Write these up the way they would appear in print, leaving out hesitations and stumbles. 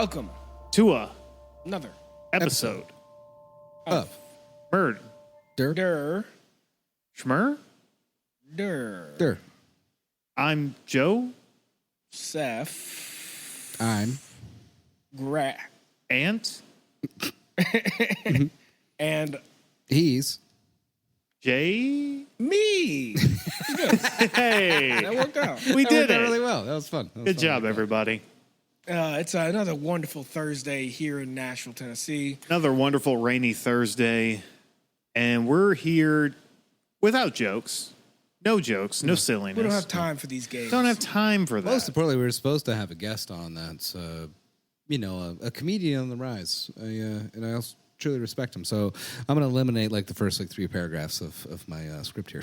Welcome to another episode of Murd Der Schmer. Der. I'm Joe. Seth. I'm Ant. And he's Jay. me. Hey, That worked out. we did worked out it. really well. That was fun. Good job, everybody. It's another wonderful Thursday here in Nashville, Tennessee. Another wonderful rainy Thursday, and we're here without jokes. No jokes, no silliness. We don't have time for these games. Don't have time for that. Most importantly, we were supposed to have a guest on that's, a comedian on the rise. And I also truly respect him. So I'm going to eliminate like the first 3 paragraphs of my script here.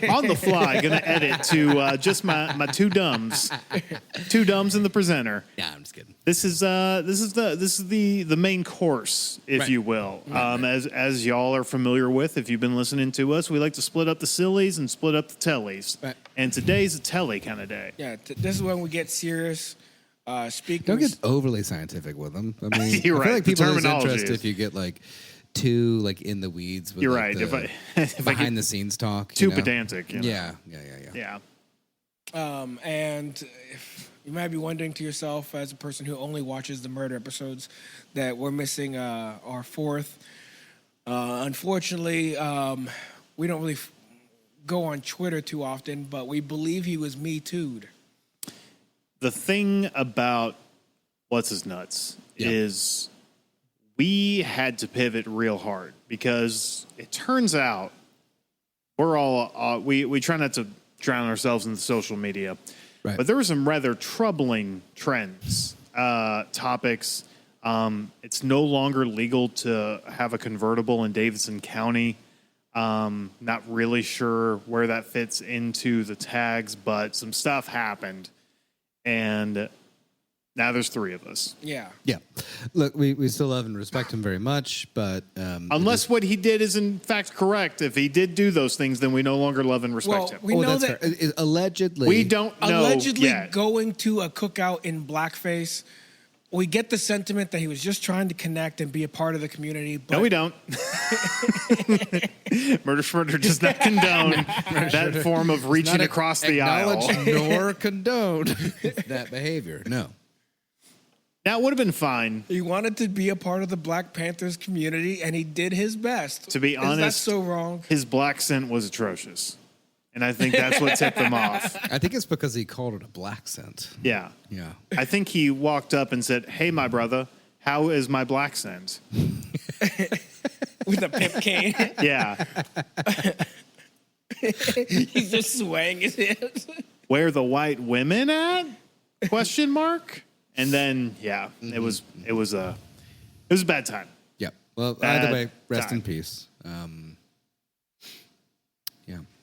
On the fly, gonna edit to just my two dumbs, and the presenter. Yeah, I'm just kidding. This is the main course, if Right. you will. As y'all are familiar with, if you've been listening to us, we like to split up the sillies and split up the tellies. Right. And today's a telly kind of day. Yeah, this is when we get serious. Don't get overly scientific with them. I mean, You're I feel right. like The people lose terminology interest is- if you get too in the weeds with You're right. the If I behind get the scenes talk. too you know? pedantic, you know? Yeah. And if you might be wondering to yourself, as a person who only watches the murder episodes, that we're missing our fourth. Unfortunately, we don't really go on Twitter too often, but we believe he was Me Too'd. The thing about What's His Nuts is we had to pivot real hard because it turns out we're all we try not to drown ourselves in the social media, Right. but there were some rather troubling trends, topics. It's no longer legal to have a convertible in Davidson County. Not really sure where that fits into the tags, but some stuff happened. And now there's 3 of us. Yeah. Yeah. Look, we still love and respect him very much, but Unless what he did is in fact correct. If he did do those things, then we no longer love and respect him. We know that's that fair. Allegedly, We don't know allegedly yet. going to a cookout in blackface, we get the sentiment that he was just trying to connect and be a part of the community. But No, we don't. Murder Schmurder does not condone that form of reaching across the aisle. acknowledge nor condone that behavior. No. That would have been fine. He wanted to be a part of the Black Panthers community, and he did his best. To be honest, is that so wrong? His black scent was atrocious. And I think that's what tipped him off. I think it's because he called it a black scent. Yeah. Yeah. I think he walked up and said, "Hey, my brother, how is my black scent?" With a pimp cane. Yeah. He's just swaying his hips. Where the white women at? Question mark. And then, yeah, it was a bad time. Yeah. Well, Bad either way, rest time. in peace. Yeah.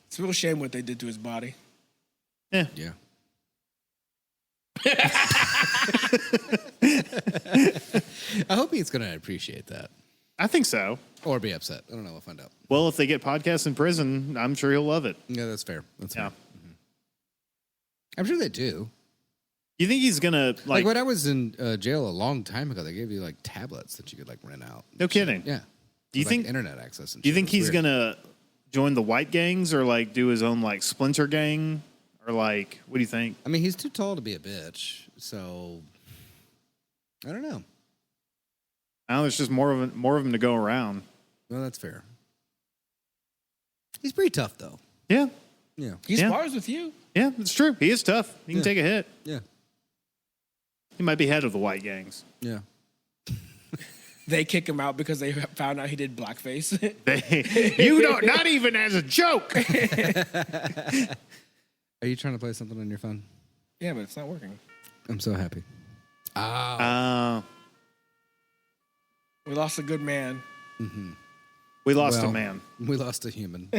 It's a real shame what they did to his body. Yeah. Yeah. I hope he's going to appreciate that I think so. or be upset. I don't know. We'll find out. Well, if they get podcasts in prison, I'm sure he'll love it. Yeah, that's fair. That's Yeah. fair. I'm sure they do. You think he's gonna Like when I was in jail a long time ago, they gave you tablets that you could rent out. No kidding. Yeah. Do you With, think internet access? And Do you shit. think It was he's weird. gonna join the white gangs or do his own splinter gang or what do you think? I mean, he's too tall to be a bitch, so I don't know. Now there's just more of them to go around. Well, that's fair. He's pretty tough, though. Yeah, Yeah. He Yeah. spars with you. yeah, it's true. He is tough. He can Yeah. take a hit. Yeah. He might be head of the white gangs. Yeah. They kick him out because they found out he did blackface. You don't. Not even as a joke. Are you trying to play something on your phone? Yeah, but it's not working. I'm so happy. We lost a good man. We lost a Well, man. We lost a human.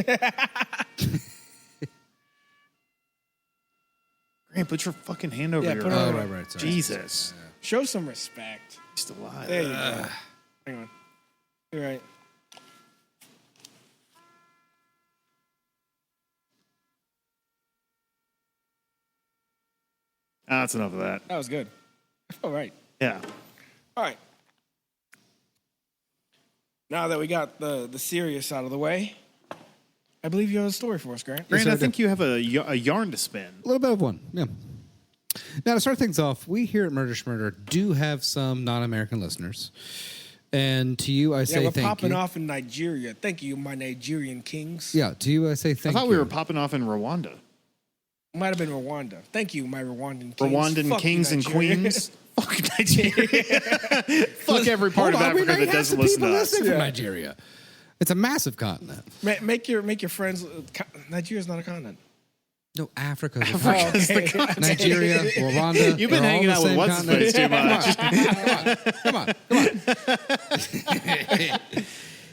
Grant, put your fucking hand over Yeah, your put it heart. on. Right. Sorry. Jesus. Show some respect. He's still alive. There you go. Hang on. You're right. That's enough of that. That was good. All right. Yeah. All right. Now that we got the serious out of the way, I believe you have a story for us, Grant. Grant, sir, I think you have a yarn to spin. A little bit of one, yeah. Now, to start things off, we here at Murder Schmurder do have some non-American listeners. And to you, I say Yeah, we're thank popping you. off in Nigeria. Thank you, my Nigerian kings. Yeah, to you, I say thank I you. thought we were popping off in Rwanda. Might have been Rwanda. Thank you, my Rwandan kings. Rwandan Fuck you, kings and Nigeria. queens. Fuck Nigeria. Fuck every part of Hold on, we Africa might that have doesn't some listen people to us. listening from Nigeria. It's a massive continent. Make your friends. Nigeria's not a continent. No, Africa's a Africa's continent. the continent. Nigeria, Rwanda. You've been they're all hanging the out with same what's his face too much. Come on.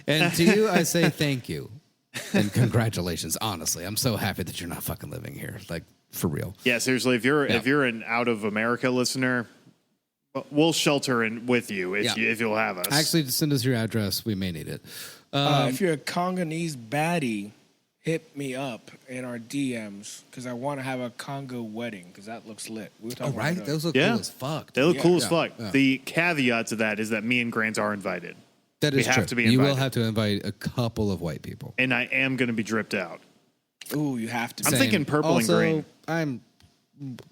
And to you, I say thank you and congratulations. Honestly, I'm so happy that you're not fucking living here. Like, for real. Yeah, seriously, if you're an out of America listener, we'll shelter in with you if you'll have us. Actually, just send us your address. We may need it. If you're a Congolese baddie, hit me up in our DMs because I want to have a Congo wedding because that looks lit. We were talking right? about Those look Yeah. cool as fuck. They look cool as Yeah. fuck. Yeah. The caveat to that is that me and Grant are invited. That is we have true. to be You will invited. have to invite a couple of white people. And I am going to be dripped out. Ooh, you have to. I'm say. thinking purple and Also, green. I'm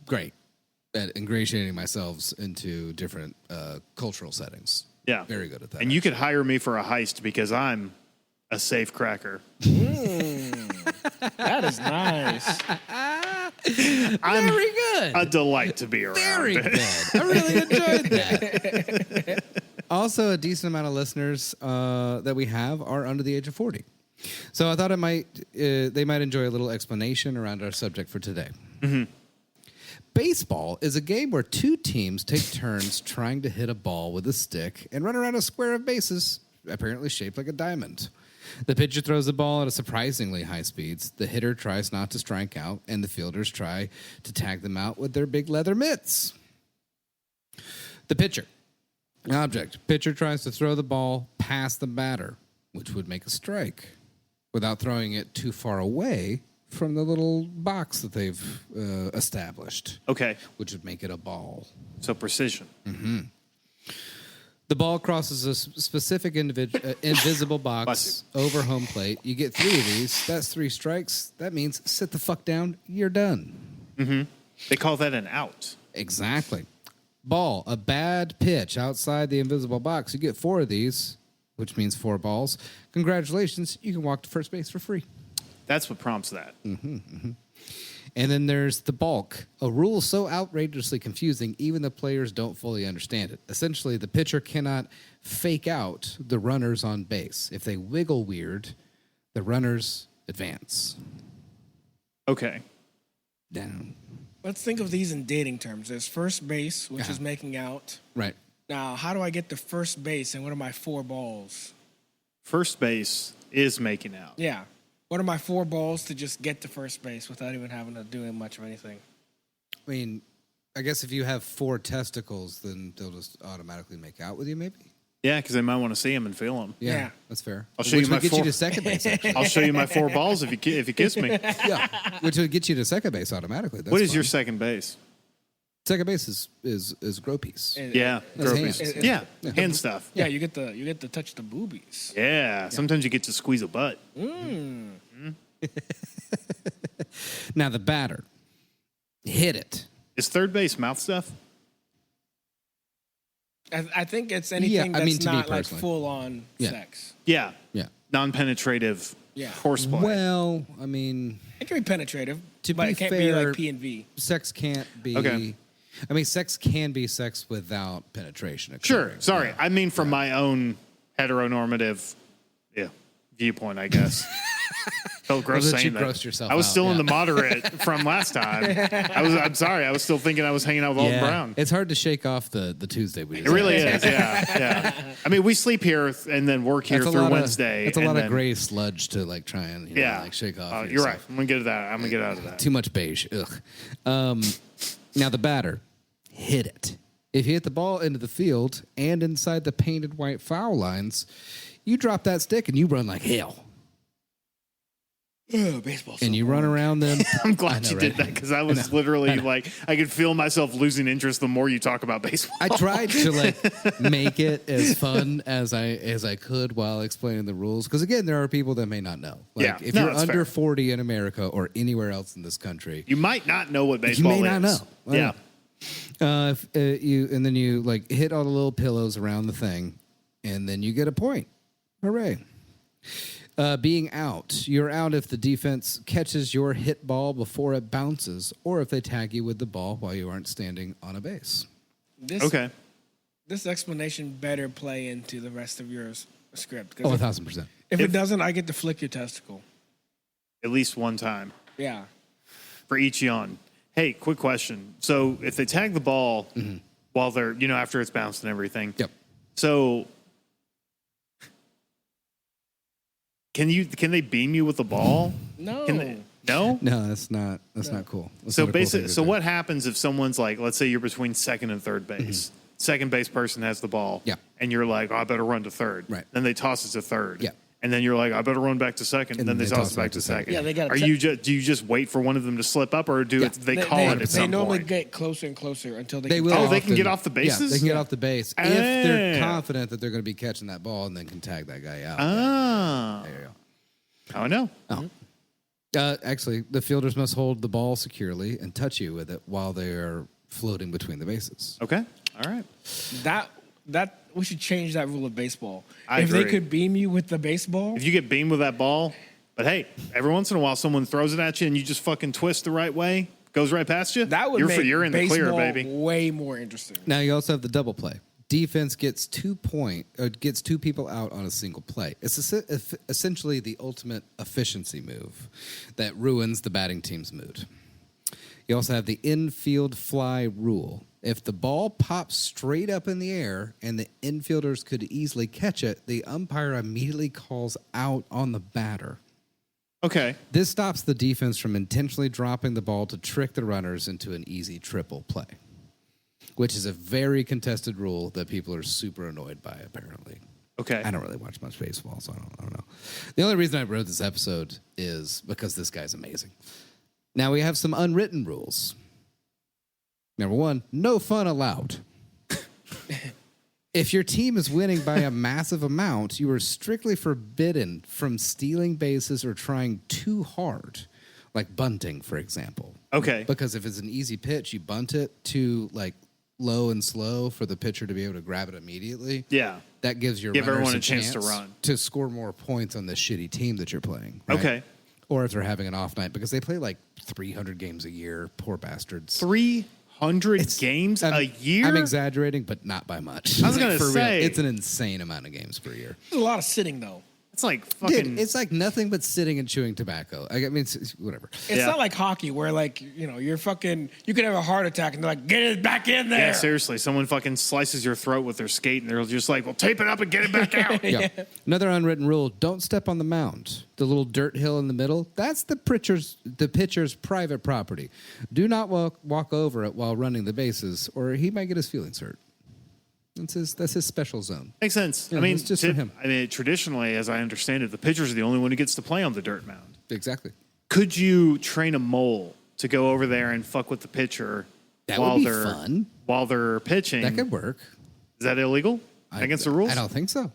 great at ingratiating myself into different cultural settings. Yeah. Very good at that. And you could hire me for a heist because I'm a safe cracker. That is nice. I'm Very good. a delight to be around. Very good. I really enjoyed that. Also, a decent amount of listeners that we have are under the age of 40. So I thought they might enjoy a little explanation around our subject for today. Mm-hmm. Baseball is a game where two teams take turns trying to hit a ball with a stick and run around a square of bases, apparently shaped like a diamond. The pitcher throws the ball at a surprisingly high speeds. The hitter tries not to strike out, and the fielders try to tag them out with their big leather mitts. The pitcher. Object. Pitcher tries to throw the ball past the batter, which would make a strike, without throwing it too far away from the little box that they've established, Okay. which would make it a ball. So precision. The ball crosses a specific invisible box over home plate. You get 3 of these. That's 3 strikes. That means sit the fuck down. You're done. They call that an out. Exactly. Ball, a bad pitch outside the invisible box. You get 4 of these, which means 4 balls. Congratulations. You can walk to first base for free. That's what prompts that. And then there's the balk, a rule so outrageously confusing, even the players don't fully understand it. Essentially, the pitcher cannot fake out the runners on base. If they wiggle weird, the runners advance. Okay. Down. Let's think of these in dating terms. There's first base, which is making out. Right. Now, how do I get to first base and what are my 4 balls? First base is making out. Yeah. What are my 4 balls to just get to first base without even having to do much of anything? I mean, I guess if you have 4 testicles, then they'll just automatically make out with you, maybe? Yeah, because they might want to see them and feel them. Yeah. That's fair. I'll show Which you would my get 4. you to second base, actually. I'll show you my 4 balls if you kiss me. Yeah, which would get you to second base automatically. That's What is fine. your second base? Second base is grow piece. Yeah, That's groupies. hands. Yeah, hand stuff. Yeah, you get to touch the boobies. Yeah, sometimes you get to squeeze a butt. Now the batter. Hit it. Is third base mouth stuff? I think it's anything I mean, that's to me not like personally. full on Yeah. sex. Yeah, Yeah. non-penetrative Yeah. horseplay. Well, I mean, It can be penetrative, To but be it can't be fair- like P and V. sex can't be. Okay. I mean, sex can be sex without penetration. Sure, occurring. sorry. Yeah. I mean from my own heteronormative viewpoint, I guess. Felt gross Well, that saying you that. grossed yourself I was out, still in yeah. the moderate from last time. I'm sorry. I was still thinking I was hanging out with Alton Brown. It's hard to shake off the Tuesday we It really is, yeah. I mean, we sleep here and then work here through Wednesday. It's a and lot then- of gray sludge to like try and like shake off. You're right. yourself. I'm gonna get that. I'm gonna get out of that. Too much beige. Ugh. Now the batter, hit it. If you hit the ball into the field and inside the painted white foul lines, you drop that stick and you run like hell. Baseball. and you run around them. I'm glad I know, you did right? that because I was literally like, I could feel myself losing interest the more you talk about baseball. I tried to like make it as fun as I could while explaining the rules. Because again, there are people that may not know. Like, Yeah. if No, you're that's under fair. 40 in America or anywhere else in this country, You might not know what baseball is. you may not know. Yeah. And then you like hit all the little pillows around the thing, and then you get a point. Hooray! Being out, you're out if the defense catches your hit ball before it bounces, or if they tag you with the ball while you aren't standing on a base. Okay. This explanation better play into the rest of your script. 'Cause Oh, if, 1,000%. if it doesn't, I get to flick your testicle. At least one time Yeah. for each yawn. Hey, quick question. So if they tag the ball while they're, after it's bounced and everything. Yep. So can they beam you with the ball? No. No? No, that's not cool. That's So not a cool thing basically, to so do. what happens if someone's like, let's say you're between second and third base. Second base person has the ball. Yeah. And you're like, oh, I better run to third. Right. Then they toss it to third. Yeah. And then you're like, I better run back to second. And then they toss it back to second. Yeah, they gotta do you just wait for one of them to slip up, or do Yeah. it, they call it at They some normally point? get closer and closer until They can will. Oh, they can often- get off the bases? Yeah, they can get off the base if they're Ah. confident that they're going to be catching that ball and then can tag that guy out. Ah. There you go. Oh, no. Actually, the fielders must hold the ball securely and touch you with it while they are floating between the bases. Okay. All right. That we should change that rule of baseball. I if they agree. could beam you with the baseball, If you get beamed with that ball, but hey, every once in a while someone throws it at you and you just fucking twist the right way, goes right past you, that would you're, make you're in the baseball clear, baby. way more interesting. Now you also have the double play. Defense gets 2 gets two people out on a single play. It's essentially the ultimate efficiency move that ruins the batting team's mood. You also have the infield fly rule. If the ball pops straight up in the air and the infielders could easily catch it, the umpire immediately calls out on the batter. Okay. This stops the defense from intentionally dropping the ball to trick the runners into an easy triple play, which is a very contested rule that people are super annoyed by, apparently. Okay. I don't really watch much baseball, so I don't know. The only reason I wrote this episode is because this guy's amazing. Now we have some unwritten rules. Number 1, no fun allowed. If your team is winning by a massive amount, you are strictly forbidden from stealing bases or trying too hard, like bunting, for example. Okay. Because if it's an easy pitch, you bunt it too like low and slow for the pitcher to be able to grab it immediately. Yeah. That gives your Give runners everyone a a chance to run. to score more points on the shitty team that you're playing. Right? Okay. Or if they're having an off night because they play like 300 games a year. Poor bastards. 300 games a year? I'm exaggerating, but not by much. I was gonna For real, say. it's an insane amount of games per year. There's a lot of sitting though. It's like fucking. Dude, it's like nothing but sitting and chewing tobacco. I mean, it's whatever. It's Yeah. not like hockey where like you're fucking you could have a heart attack and they're like get it back in there. yeah, seriously. Someone fucking slices your throat with their skate and they're just like, well, tape it up and get it back out. Yeah. Another unwritten rule: don't step on the mound. The little dirt hill in the middle. That's the pitcher's private property. Do not walk over it while running the bases, or he might get his feelings hurt. That's his special zone. Makes sense. Yeah, I mean, it's just for him. I mean, traditionally, as I understand it, the pitcher's the only one who gets to play on the dirt mound. Exactly. Could you train a mole to go over there and fuck with the pitcher That while would be they're fun. while they're pitching? That could work. Is that illegal against the rules? I don't think so.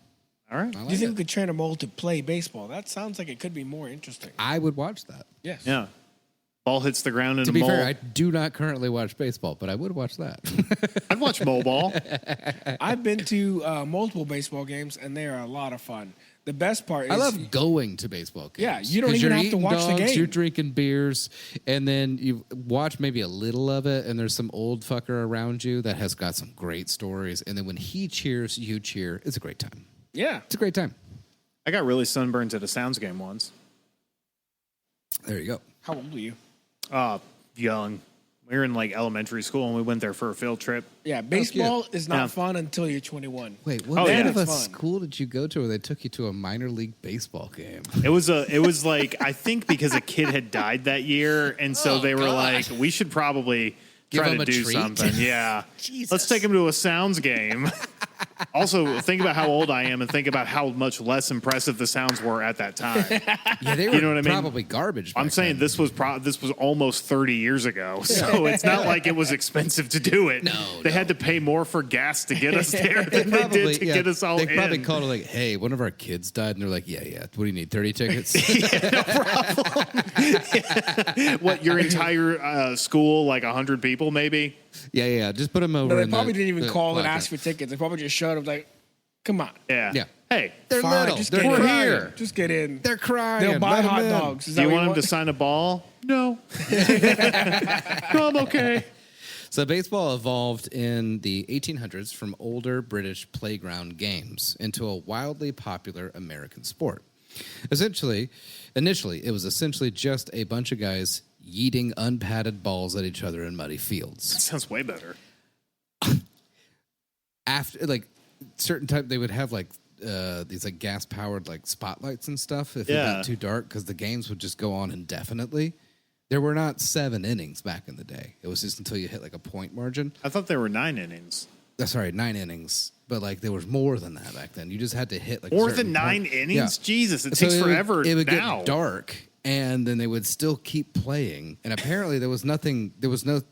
All right. I Do you like think it. we could train a mole to play baseball? That sounds like it could be more interesting. I would watch that. Yes. Yeah. Ball hits the ground and To a be mole. fair, I do not currently watch baseball, but I would watch that. I'd watch mole ball. I've been to multiple baseball games and they are a lot of fun. The best part is I love going to baseball games. Yeah, you don't 'Cause even you're have to eating watch the dogs, game. You're drinking beers, and then you watch maybe a little of it, and there's some old fucker around you that has got some great stories. And then when he cheers, you cheer. It's a great time. yeah. It's a great time. I got really sunburned at a Sounds game once. There you go. How old were you? Young. We were in like elementary school and we went there for a field trip. Yeah, baseball is not Yeah. fun until you're 21. Wait, what Oh, kind yeah. of a It's fun. school did you go to where they took you to a minor league baseball game? It was like I think because a kid had died that year, and so Oh, they were God. like, we should probably Give try him to a do treat? something. Yeah, Jesus. let's take him to a Sounds game. Also, think about how old I am and think about how much less impressive the sounds were at that time. Yeah, they were You know what I mean? probably garbage. I'm back saying then. this was almost 30 years ago, so it's not like it was expensive to do it. They had to pay more for gas to get us there than they did to get us all in. They probably called it like, "Hey, one of our kids died," and they're like, "Yeah. What do you need? 30 tickets?" What, your entire school, like 100 people, maybe? Yeah. Just put them over. But they in probably the, didn't even the call and locker. ask for tickets. They probably just showed up like, come on. Yeah. Yeah. Hey, They're Fine, little. just They're get in. here. Just get in. They're crying. They'll buy Let 'em hot in. dogs. Is do that you what want them to sign a ball? No. No, I'm okay. So baseball evolved in the 1800s from older British playground games into a wildly popular American sport. Initially, it was essentially just a bunch of guys yeeting unpadded balls at each other in muddy fields. Sounds way better. After, like, certain type, they would have like these like gas powered like spotlights and stuff if it got too dark, because the games would just go on indefinitely. There were not 7 innings back in the day. It was just until you hit like a point margin. I thought there were 9 innings. Sorry, 9 innings. But like there was more than that back then. You just had to hit like More certain than 9 point- innings? Yeah. Jesus, it So takes forever It would now. get dark, and then they would still keep playing. And apparently there was no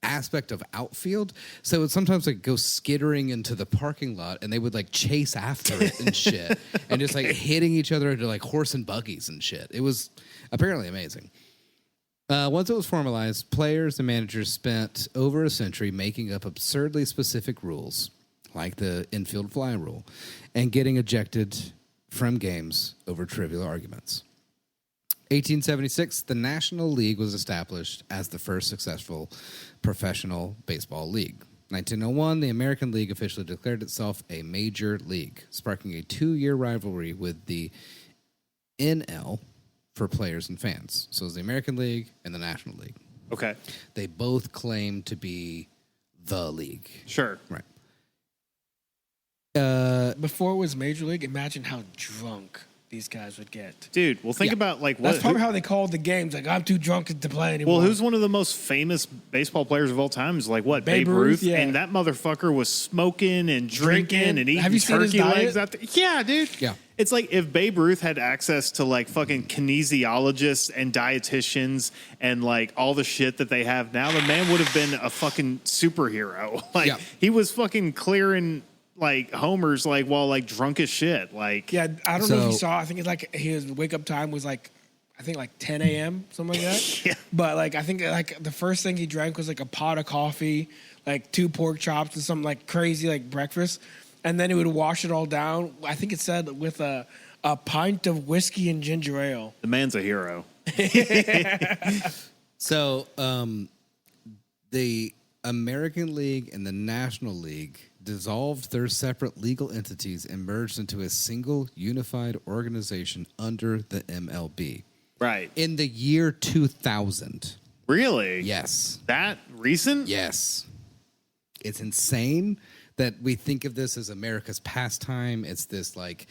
aspect of outfield, so it would sometimes like go skittering into the parking lot, and they would like chase after it and shit, and just like hitting each other into like horse and buggies and shit. It was apparently amazing. Once it was formalized, players and managers spent over a century making up absurdly specific rules, like the infield fly rule, and getting ejected from games over trivial arguments. 1876, the National League was established as the first successful professional baseball league. 1901, the American League officially declared itself a major league, sparking a 2-year rivalry with the NL for players and fans. So it was the American League and the National League. Okay. They both claim to be the league. Sure. Right. Before it was Major League, imagine how drunk these guys would get. Dude, well, think about like what. That's probably how they called the games. Like, I'm too drunk to play anymore. Well, who's one of the most famous baseball players of all time? Is like what? Babe Ruth, yeah. And that motherfucker was smoking and drinking and eating Have you seen his turkey legs diet? out there. Yeah, dude. Yeah. It's like if Babe Ruth had access to like fucking kinesiologists and dietitians and like all the shit that they have now, the man would have been a fucking superhero. Like Yeah. he was fucking clearing like homers like while like drunk as shit. Like Yeah, I don't know if you So- saw. I think it's like his wake up time was like, I think like 10 a.m. something like that. Yeah. But like I think like the first thing he drank was like a pot of coffee, like 2 pork chops and something like crazy like breakfast, and then he would wash it all down. I think it said with a pint of whiskey and ginger ale. the man's a hero. So the American League and the National League dissolved their separate legal entities and merged into a single unified organization under the MLB. Right. In the year 2000. Really? Yes. That recent? Yes. It's insane that we think of this as America's pastime. It's this like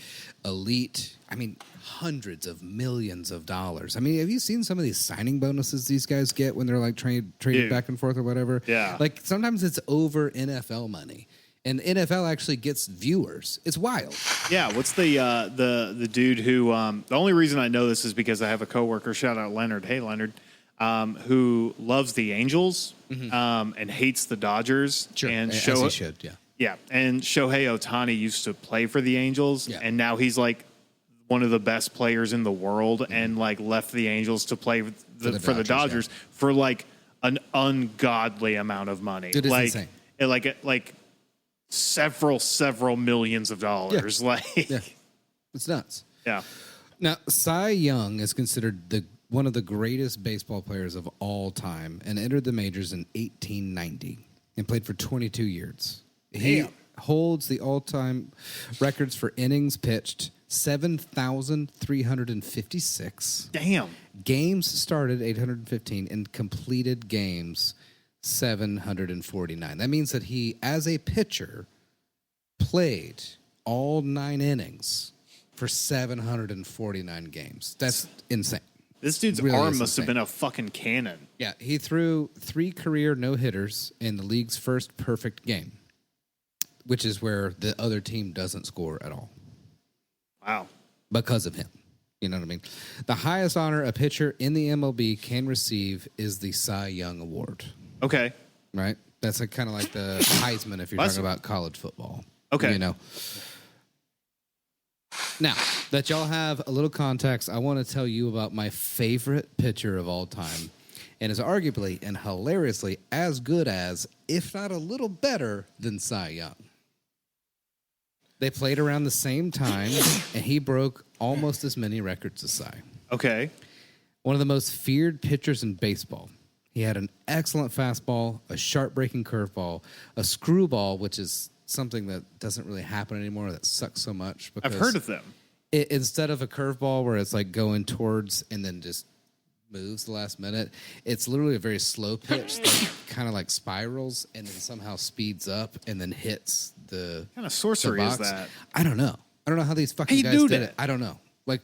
elite, I mean, hundreds of millions of dollars. I mean, have you seen some of these signing bonuses these guys get when they're like trading Dude. back and forth or whatever? Yeah. Like sometimes it's over NFL money. And NFL actually gets viewers. It's wild. Yeah, what's the dude who the only reason I know this is because I have a coworker, shout out Leonard, hey Leonard, who loves the Angels and hates the Dodgers. And as he should, yeah. Yeah, and Shohei Ohtani used to play for the Angels, Yeah. and now he's like one of the best players in the world, and like left the Angels to play for the Dodgers for like an ungodly amount of money. Dude, it's like, insane. Like several millions of dollars. Yeah. Like, Yeah. It's nuts. yeah. Now, Cy Young is considered one of the greatest baseball players of all time and entered the majors in 1890 and played for 22 years. He Damn. holds the all-time records for innings pitched, 7,356. Damn. Games started 815 and completed games 749. That means that he, as a pitcher, played all 9 innings for 749 games. That's insane. This dude's Really arm is must have insane. been a fucking cannon. Yeah, he threw 3 career no-hitters in the league's first perfect game. which is where the other team doesn't score at all. Wow. Because of him. You know what I mean? The highest honor a pitcher in the MLB can receive is the Cy Young Award. Okay. Right? That's kind of like the Heisman if you're talking about college football. Okay. You know? Now, that y'all have a little context, I want to tell you about my favorite pitcher of all time, and is arguably and hilariously as good as, if not a little better than Cy Young. They played around the same time, and he broke almost as many records as Cy. Okay. One of the most feared pitchers in baseball. He had an excellent fastball, a sharp-breaking curveball, a screwball, which is something that doesn't really happen anymore, that sucks so much. I've heard of them. Instead of a curveball where it's like going towards and then just moves the last minute, it's literally a very slow pitch that kind of like spirals and then somehow speeds up and then hits the What kind of sorcery is that? I don't know. I don't know how these fucking guys did it. I don't know. Like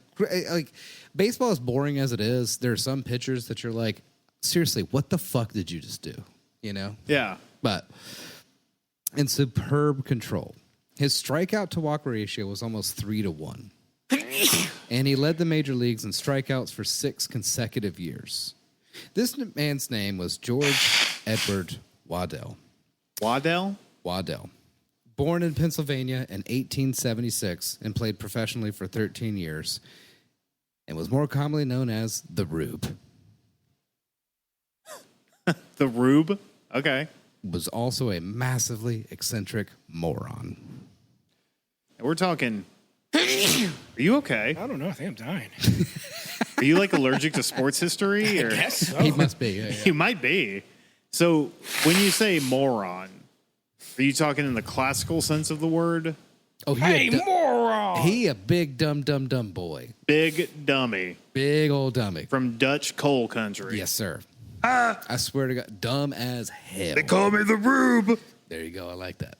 baseball is boring as it is. There are some pitchers that you're like, seriously, what the fuck did you just do? You know? Yeah. But in superb control. His strikeout to walk ratio was almost 3-1. And he led the major leagues in strikeouts for 6 consecutive years. This man's name was George Edward Waddell. Waddell? Waddell. Born in Pennsylvania in 1876 and played professionally for 13 years and was more commonly known as the Rube. The Rube? Okay. Was also a massively eccentric moron. We're talking... Are you okay? I don't know. I think I'm dying. Are you like allergic to sports history? Or? Yes. He must be. Yeah. You might be. So when you say moron, are you talking in the classical sense of the word? Oh, Hey, moron! He a big dumb boy. Big dummy Big old dummy. from Dutch coal country. Yes, sir. I swear to God, dumb as hell. They call me the Rube. There you go. I like that.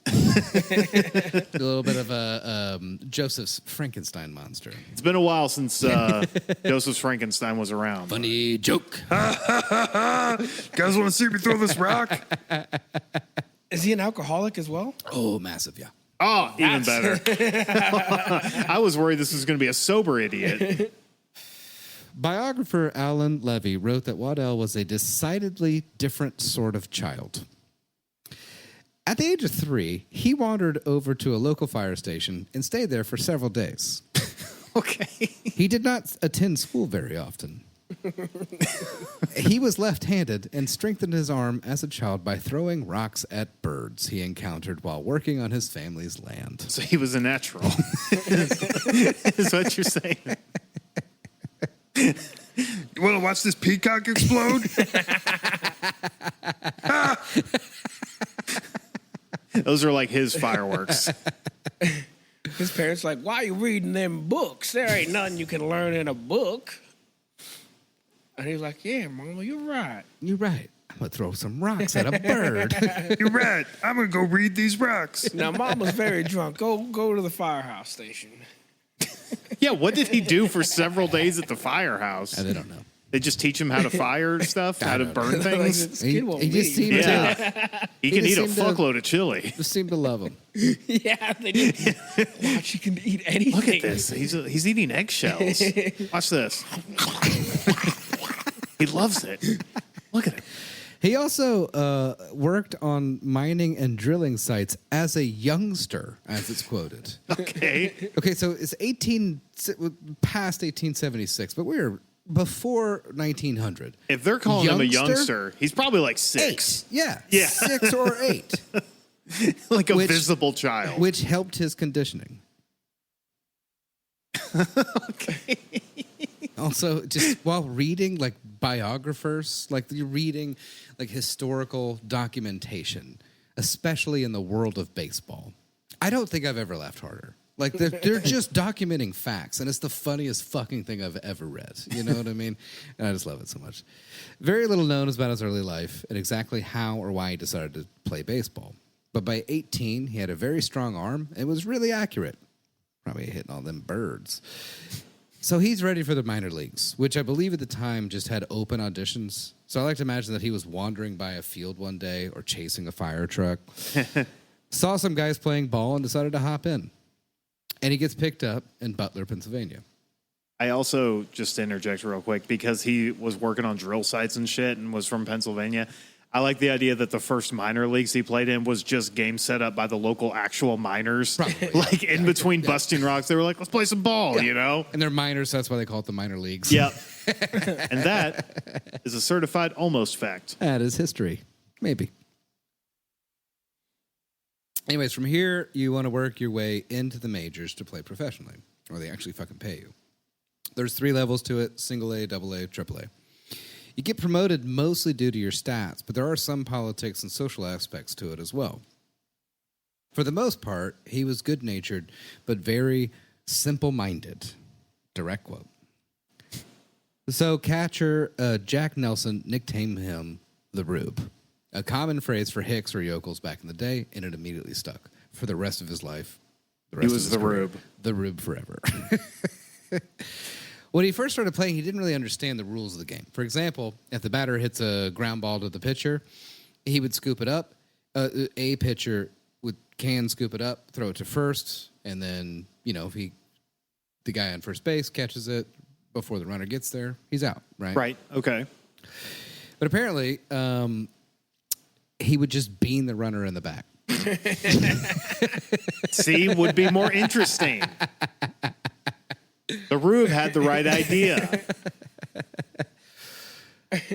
A little bit of a Joseph's Frankenstein monster. It's been a while since Joseph Frankenstein was around. Funny joke. Guys want to see me throw this rock? Is he an alcoholic as well? Oh, massive, yeah. Oh, even better. I was worried this was going to be a sober idiot. Biographer Alan Levy wrote that Waddell was a decidedly different sort of child. At the age of 3, he wandered over to a local fire station and stayed there for several days. Okay. He did not attend school very often. He was left-handed and strengthened his arm as a child by throwing rocks at birds he encountered while working on his family's land. So he was a natural. Is what you're saying. You want to watch this peacock explode? Those are like his fireworks. His parents like, why are you reading them books? There ain't nothing you can learn in a book. And he's like, yeah, Mama, you're right. You're right. I'm going to throw some rocks at a bird. You're right. I'm going to go read these rocks. Now, Mama's very drunk. Go to the firehouse station. Yeah, what did he do for several days at the firehouse? I don't know. They just teach him how to fire stuff, how to burn things. This kid won't He just leave. seemed Yeah. He can just eat a seemed to- fuckload of chili. just seemed to love him. Yeah, they did. Watch, he can eat anything. Look at this. He's eating eggshells. Watch this. He loves it. Look at it. He also worked on mining and drilling sites as a youngster, as it's quoted. Okay. Okay, so it's past 1876, but we're before 1900. If they're calling him a Youngster? youngster, he's probably like 6. 8. Yeah. Yeah. 6 or 8, Like a Which- visible child. which helped his conditioning. Okay. Also, just while reading like biographers, like you're reading like historical documentation, especially in the world of baseball, I don't think I've ever laughed harder. Like they're just documenting facts, and it's the funniest fucking thing I've ever read. You know what I mean? And I just love it so much. Very little known about his early life and exactly how or why he decided to play baseball. But by 18, he had a very strong arm and was really accurate. Probably hitting all them birds. So he's ready for the minor leagues, which I believe at the time just had open auditions. So I like to imagine that he was wandering by a field one day or chasing a fire truck. saw some guys playing ball and decided to hop in. And he gets picked up in Butler, Pennsylvania. I also, just to interject real quick, because he was working on drill sites and shit and was from Pennsylvania, I like the idea that the first minor leagues he played in was just games set up by the local actual miners. Probably, like in between busting rocks, they were like, let's play some ball, you know? And they're minors, so that's why they call it the minor leagues. Yep. And that is a certified almost fact. That is history. Maybe. Anyways, from here, you want to work your way into the majors to play professionally, or they actually fucking pay you. There's 3 levels to it: single A, double A, triple A. You get promoted mostly due to your stats, but there are some politics and social aspects to it as well. For the most part, he was good-natured, but very simple-minded. Direct quote. So catcher Jack Nelson nicknamed him the Rube, a common phrase for hicks or yokels back in the day, and it immediately stuck for the rest of his life. He was the Rube. The Rube forever. When he first started playing, he didn't really understand the rules of the game. For example, if the batter hits a ground ball to the pitcher, he would scoop it up. A pitcher can scoop it up, throw it to first, and then, if the guy on first base catches it before the runner gets there, he's out, right? Right, okay. But apparently, he would just bean the runner in the back. See, would be more interesting. The Rube had the right idea.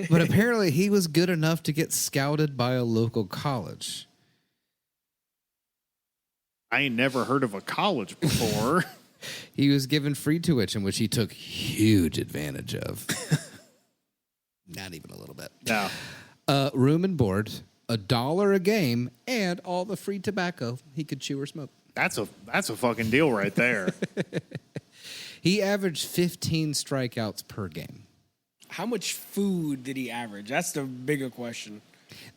But apparently he was good enough to get scouted by a local college. I ain't never heard of a college before. He was given free tuition, which he took huge advantage of. Not even a little bit. No. Room and board, $1 a game, and all the free tobacco he could chew or smoke. That's a fucking deal right there. He averaged 15 strikeouts per game. How much food did he average? That's the bigger question.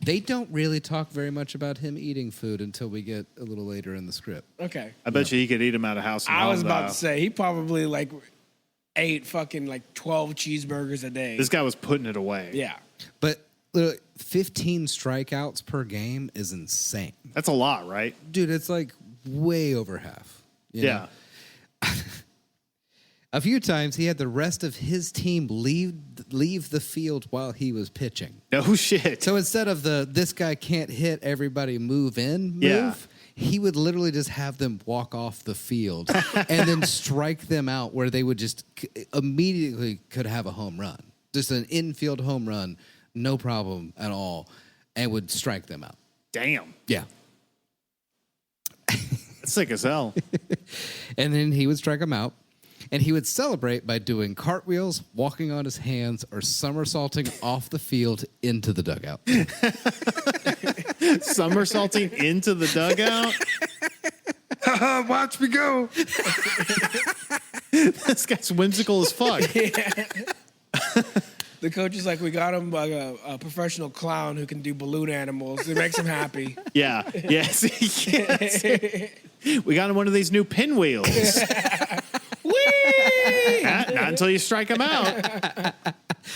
They don't really talk very much about him eating food until we get a little later in the script. Okay. I bet you he could eat him out of house and I was home, about though. to say, he probably ate fucking 12 cheeseburgers a day. This guy was putting it away. Yeah. But literally, 15 strikeouts per game is insane. That's a lot, right? Dude, it's like way over half. You know? Yeah. A few times he had the rest of his team leave the field while he was pitching. No shit. So instead of this guy can't hit, everybody move in, Yeah. he would literally just have them walk off the field and then strike them out where they would just immediately could have a home run. Just an infield home run, no problem at all, and would strike them out. Damn. Yeah. That's sick as hell. And then he would strike them out. And he would celebrate by doing cartwheels, walking on his hands, or somersaulting off the field into the dugout. Somersaulting into the dugout? Watch me go. This guy's whimsical as fuck. The coach is like, we got him a professional clown who can do balloon animals. It makes him happy. Yeah. Yes. Yes. We got him one of these new pinwheels. Whee! Not until you strike him out.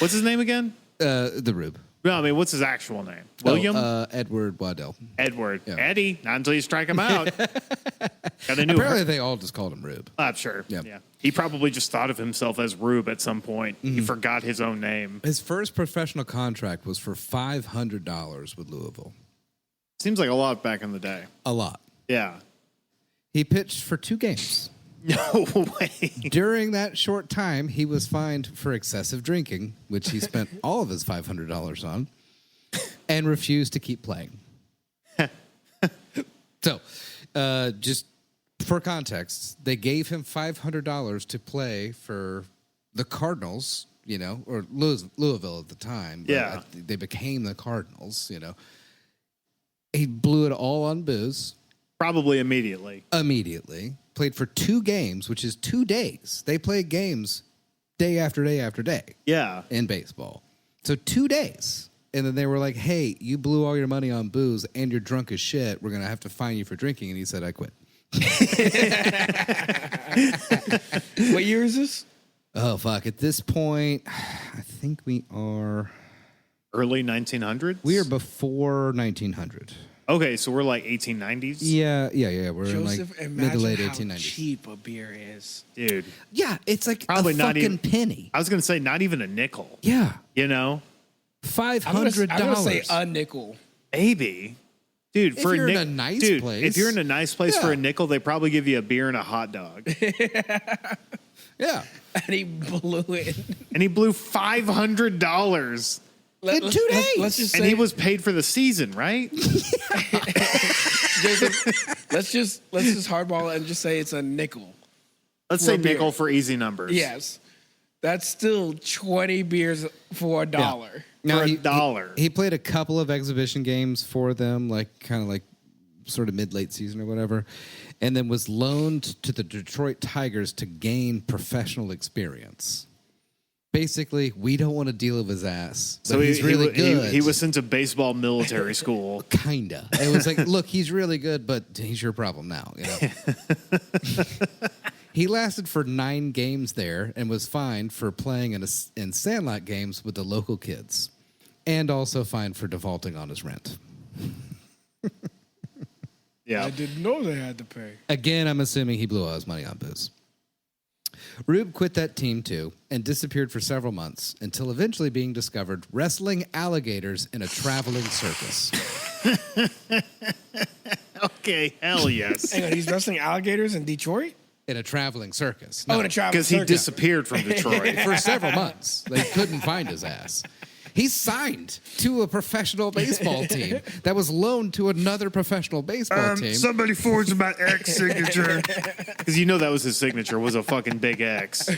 What's his name again? The Rube. No, I mean, what's his actual name? William? Edward Waddell. Edward. Yeah. Eddie. Not until you strike him out. Got a new Apparently they all just called him Rube. I'm sure. Yep. Yeah. He probably just thought of himself as Rube at some point. He forgot his own name. His first professional contract was for $500 with Louisville. Seems like a lot back in the day. A lot. Yeah. He pitched for 2 games. No way. During that short time, he was fined for excessive drinking, which he spent all of his $500 on, and refused to keep playing. So, just for context, they gave him $500 to play for the Cardinals, or Louisville at the time. Yeah. They became the Cardinals, He blew it all on booze. Probably immediately. Played for 2 games, which is 2 days. They play games day after day after day. Yeah. In baseball. So 2 days. And then they were like, hey, you blew all your money on booze and you're drunk as shit. We're going to have to fine you for drinking. And he said, I quit. What year is this? Oh, fuck. At this point, I think we are... Early 1900s? We are before 1900. Okay, so we're like 1890s? Yeah. We're Joseph, in like mid to imagine late how 1890s. cheap a beer is. Dude. Yeah, it's like Probably a not fucking even penny. I was going to say not even a nickel. Yeah, You know? $500. I'm gonna say a nickel. Maybe. Dude, If for you're a in a nice place. If you're in a nice place for Yeah. a nickel, they probably give you a beer and a hot dog. Yeah, And he blew it. And he blew $500. in 2 days. Let's just And say, he was paid for the season, right? Joseph, let's just hardball it and just say it's a nickel. Let's For say a beer. nickel for easy numbers. Yes, that's still 20 beers for $1. For $1. He played a couple of exhibition games for them, like kind of like sort of mid-late season or whatever, and then was loaned to the Detroit Tigers to gain professional experience. Basically, we don't want to deal with his ass. But So he's really good. He was sent to baseball military school. Kinda. It was like, look, he's really good, but he's your problem now. You know? He lasted for 9 games there and was fined for playing in sandlot games with the local kids, and also fined for defaulting on his rent. Yeah. I didn't know they had to pay. Again, I'm assuming he blew all his money on booze. Rube quit that team too and disappeared for several months until eventually being discovered wrestling alligators in a traveling circus. Okay, hell yes. Hang on, he's wrestling alligators in Detroit? In a traveling circus. Oh, in a traveling Because he circus. disappeared from Detroit. For several months. They couldn't find his ass. He's signed to a professional baseball team that was loaned to another professional baseball team. Somebody forged my X signature. Because you know that was his signature, was a fucking big X.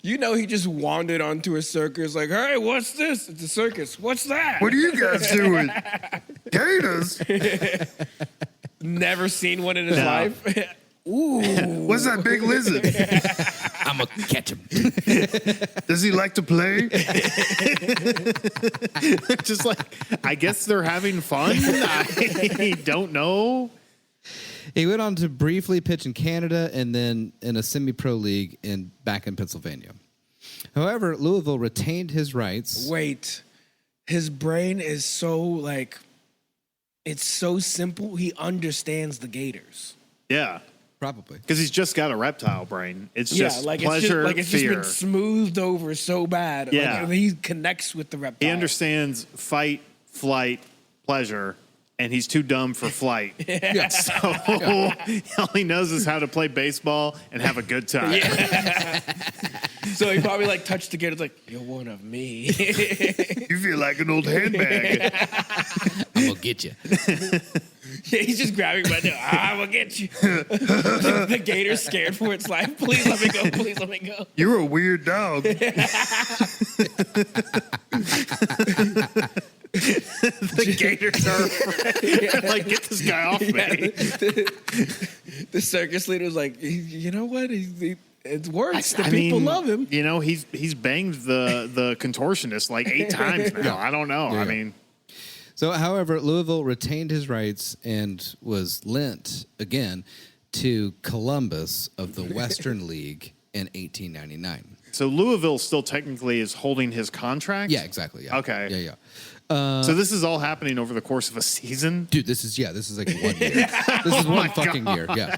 You know, he just wandered onto a circus like, hey, what's this? It's a circus. What's that? What are you guys doing? Gators? Never seen one in his No. life. Ooh. What's that big lizard? I'm going to catch him. Does he like to play? Just like, I guess they're having fun. I don't know. He went on to briefly pitch in Canada and then in a semi-pro league back in Pennsylvania. However, Louisville retained his rights. Wait. His brain is so, like, it's so simple. He understands the Gators. Yeah. Probably. Because he's just got a reptile brain. It's just pleasure, it's just fear. been smoothed over so bad. Yeah. Like, he connects with the reptile. He understands fight, flight, pleasure, and he's too dumb for flight. Yeah. So all he knows is how to play baseball and have a good time. So he probably like touched the Gators like, you're one of me. You feel like an old handbag. I'm going to get you. Yeah, he's just grabbing my neck. I will get you. The Gator's scared for its life. Please let me go. Please let me go. You're a weird dog. The Gators are afraid. Like, get this guy off me. The circus leader was like, you know what? It works. The people love him. You know, he's banged the contortionist like 8 times now. I don't know. Yeah. I mean, So, however, Louisville retained his rights and was lent again to Columbus of the Western League in 1899. so Louisville still technically is holding his contract? Yeah, exactly. Yeah. Okay. Yeah. So this is all happening over the course of a season? Dude, this is like 1 year. This is one fucking year. Yeah.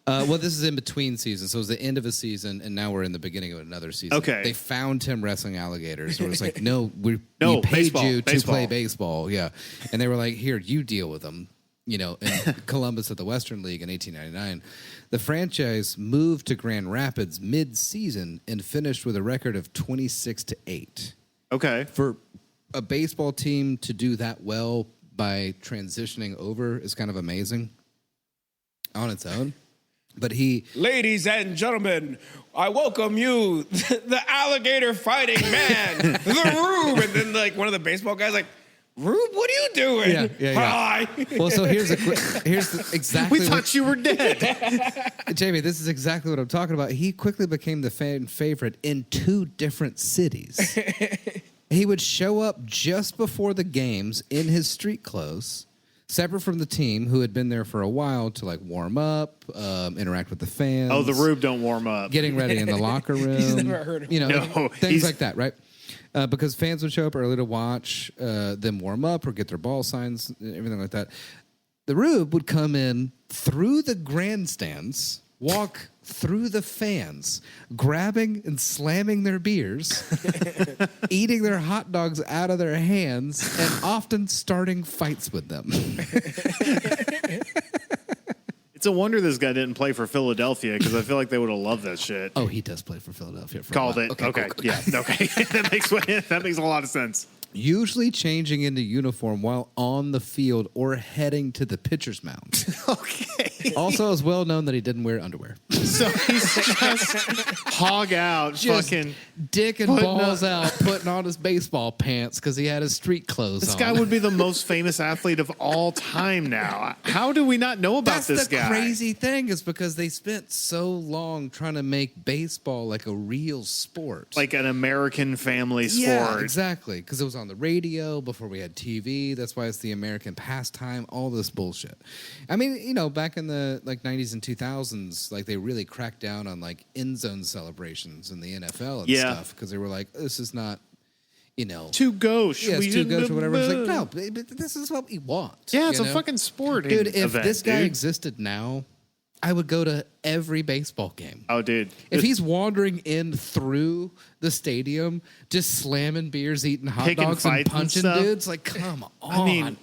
Well, this is in between seasons. So it was the end of a season, and now we're in the beginning of another season. Okay. They found him wrestling alligators. So it was like, no, we No, paid baseball, you to baseball. play baseball. Yeah. And they were like, here, you deal with them. You know, in Columbus at the Western League in 1899. The franchise moved to Grand Rapids mid-season and finished with a record of 26-8. Okay. For a baseball team to do that well by transitioning over is kind of amazing on its own. But Ladies and gentlemen, I welcome you, the alligator fighting man, the Rube. And then like one of the baseball guys like, Rube, what are you doing? Yeah. Hi. Well, so here's exactly We thought you were dead. Jamie, this is exactly what I'm talking about. He quickly became the fan favorite in 2 different cities. He would show up just before the games in his street clothes, separate from the team who had been there for a while to like warm up, interact with the fans. Oh, the Rube don't warm up. Getting ready in the locker room. He's never heard of you know, No, things he's- like that, right? because fans would show up early to watch them warm up or get their ball signs, everything like that. The Rube would come in through the grandstands, walk through the fans, grabbing and slamming their beers, eating their hot dogs out of their hands, and often starting fights with them. It's a wonder this guy didn't play for Philadelphia because I feel like they would have loved that shit. Oh, he does play for Philadelphia. Called it. Okay. Cool. Yeah. Okay. that makes a lot of sense. Usually changing into uniform while on the field or heading to the pitcher's mound. Okay. Also, it's well known that he didn't wear underwear. So he's just hog out, Just fucking dick and balls out, putting on his baseball pants because he had his street clothes This on. guy would be the most famous athlete of all time now. How do we not know about this guy? That's the crazy thing is because they spent so long trying to make baseball like a real sport. Like an American family sport. Yeah, exactly. Because it was on the radio before we had TV. That's why it's the American pastime, all this bullshit. I mean, you know, back in the like 90s and 2000s, like they really cracked down on like end zone celebrations in the NFL and stuff because they were like, this is not, you know. Too gauche. Yeah, it's too gauche or whatever. It's like, no, but this is what we want. Yeah, it's you a know? fucking sporting Dude, if event, this guy dude. existed now, I would go to every baseball game. Oh, dude. If he's wandering in through the stadium, just slamming beers, eating hot Picking dogs, and fights and punching stuff. dudes, like, come on. I mean,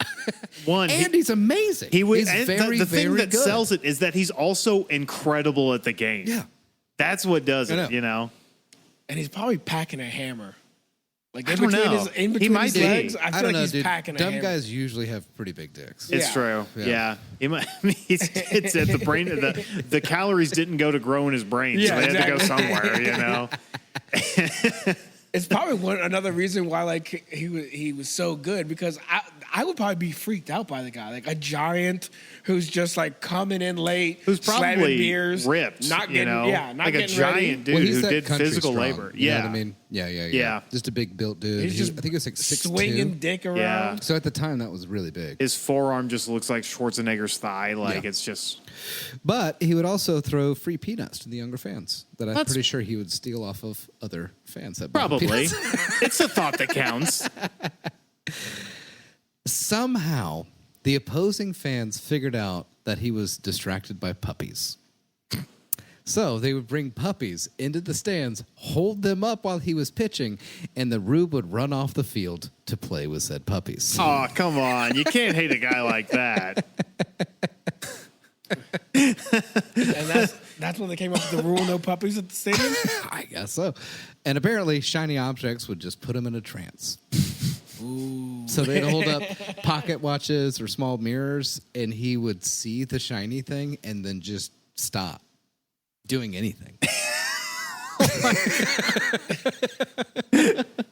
one, and he's amazing. He's and very, the thing very that good. sells it is that he's also incredible at the game. Yeah. That's what does I know. it, you know? And he's probably packing a hammer. Like I in don't between know. his, in He between might his be. legs, I I feel don't like know, he's dude. packing a Dumb hammer. guys usually have pretty big dicks. It's Yeah. true. Yeah. Yeah. He might, it's at the brain. The calories didn't go to grow in his brain, so Yeah, they had to go exactly. somewhere, you know? It's probably another reason why like he was so good because I would probably be freaked out by the guy, like a giant who's just like coming in late, Who's slamming probably beers, ripped, not you getting know? not like a getting ready. giant dude Well, he's who that did country physical strong, labor. You Yeah. know what I mean? Yeah. Yeah. Just a big built dude. He's just I think he was like 6'2". swinging dick around. Yeah. So at the time, that was really big. His forearm just looks like Schwarzenegger's thigh. Like, Yeah. it's just... But he would also throw free peanuts to the younger fans that I'm That's- pretty sure he would steal off of other fans. That bought Probably. peanuts. It's the thought that counts. Somehow, the opposing fans figured out that he was distracted by puppies. So they would bring puppies into the stands, hold them up while he was pitching, and the Rube would run off the field to play with said puppies. Oh, come on. You can't hate a guy like that. And that's when they came up with the rule: no puppies at the stadium. I guess so. And apparently, shiny objects would just put him in a trance. Ooh. So they'd hold up pocket watches or small mirrors, and he would see the shiny thing and then just stop doing anything.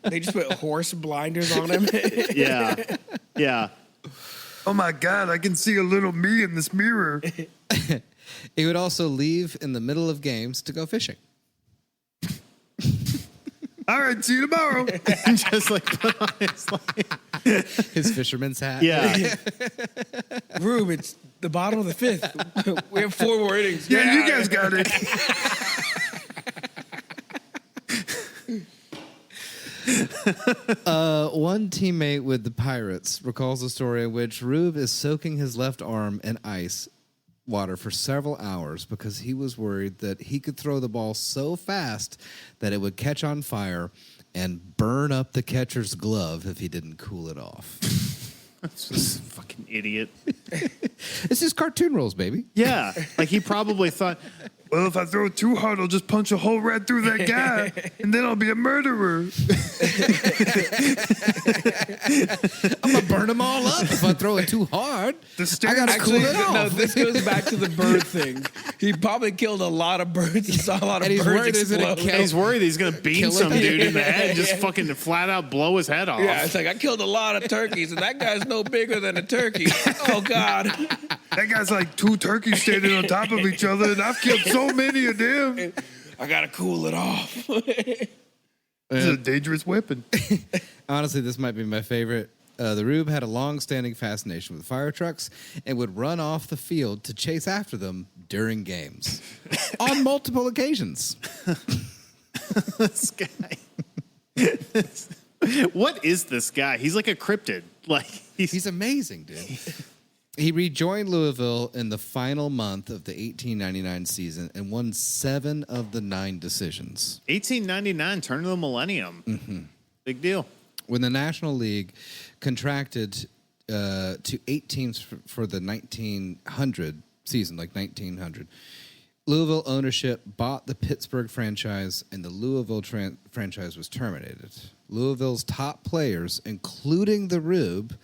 They just put horse blinders on him. Yeah. Yeah. Oh my God, I can see a little me in this mirror. He would also leave in the middle of games to go fishing. All right, see you tomorrow. Just like put on his, like... His fisherman's hat. Yeah. Rube, it's the bottom of the fifth. We have 4 more innings. Yeah, you guys got it. One teammate with the Pirates recalls a story in which Rube is soaking his left arm in ice water for several hours because he was worried that he could throw the ball so fast that it would catch on fire and burn up the catcher's glove if he didn't cool it off. That's just a fucking idiot. It's just cartoon rules, baby. Yeah. Like, he probably thought... Well, if I throw it too hard, I'll just punch a hole right through that guy, and then I'll be a murderer. I'm going to burn them all up if I throw it too hard. The I stairs got to cool Actually, it off. no, this goes back to the bird thing. He probably killed a lot of birds and saw a lot of And he's birds worried he's gonna explode. kill- He's worried he's going to beat Kill some him. dude in the head and just fucking flat out blow his head off. Yeah, it's like, I killed a lot of turkeys, and that guy's no bigger than a turkey. Oh, God. That guy's like 2 turkeys standing on top of each other, and I've killed so many of them. I got to cool it off. This is a dangerous weapon. Honestly, this might be my favorite. The Rube had a long-standing fascination with fire trucks and would run off the field to chase after them during games on multiple occasions. This guy. What is this guy? He's like a cryptid. Like He's amazing, dude. He rejoined Louisville in the final month of the 1899 season and won 7 of the 9 decisions. 1899, turn of the millennium. Mm-hmm. Big deal. When the National League contracted to 8 teams for the 1900 season, like 1900, Louisville ownership bought the Pittsburgh franchise, and the Louisville franchise was terminated. Louisville's top players, including the Rube,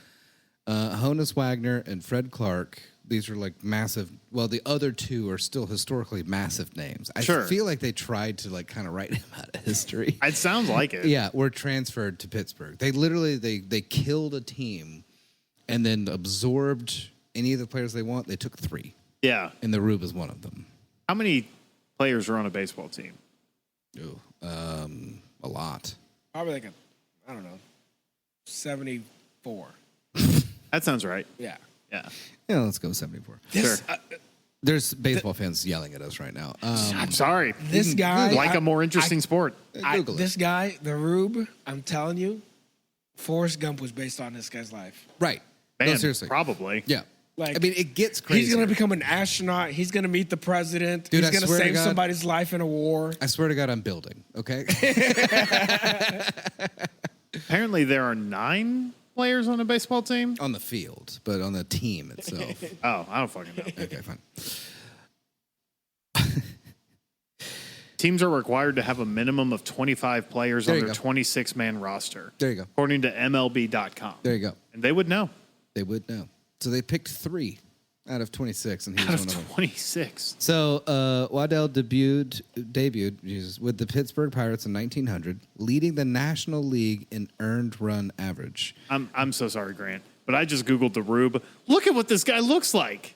Honus Wagner and Fred Clark, these are like massive. Well, the other 2 are still historically massive names. I feel like they tried to like kind of write him out of history. It sounds like it. Yeah, were transferred to Pittsburgh. They literally they killed a team and then absorbed any of the players they want. They took 3. Yeah. And the Rube is one of them. How many players are on a baseball team? Ooh, a lot. Probably like I don't know, 74. That sounds right. Yeah. Yeah. Yeah, let's go 74. This, Sure. There's baseball fans yelling at us right now. I'm sorry. This guy, Like a more interesting sport. Google it. This guy, the Rube, I'm telling you, Forrest Gump was based on this guy's life. Right. Man, No, seriously. probably. Yeah. Like, I mean, it gets crazy. He's going to become an astronaut. He's going to meet the president. Dude, he's I going to swear to save God- somebody's life in a war. I swear to God, I'm building. Okay. Apparently, there are 9 players on a baseball team. On the field, but on the team itself. Oh, I don't fucking know. Okay, fine. Teams are required to have a minimum of 25 players There on you their go. 26-man roster. There you go. According to MLB.com. There you go. And they would know. They would know. So they picked 3 out of 26, and he Out was of one of them. 26. So Waddell debuted with the Pittsburgh Pirates in 1900, leading the National League in earned run average. I'm so sorry, Grant, but I just Googled the Rube. Look at what this guy looks like.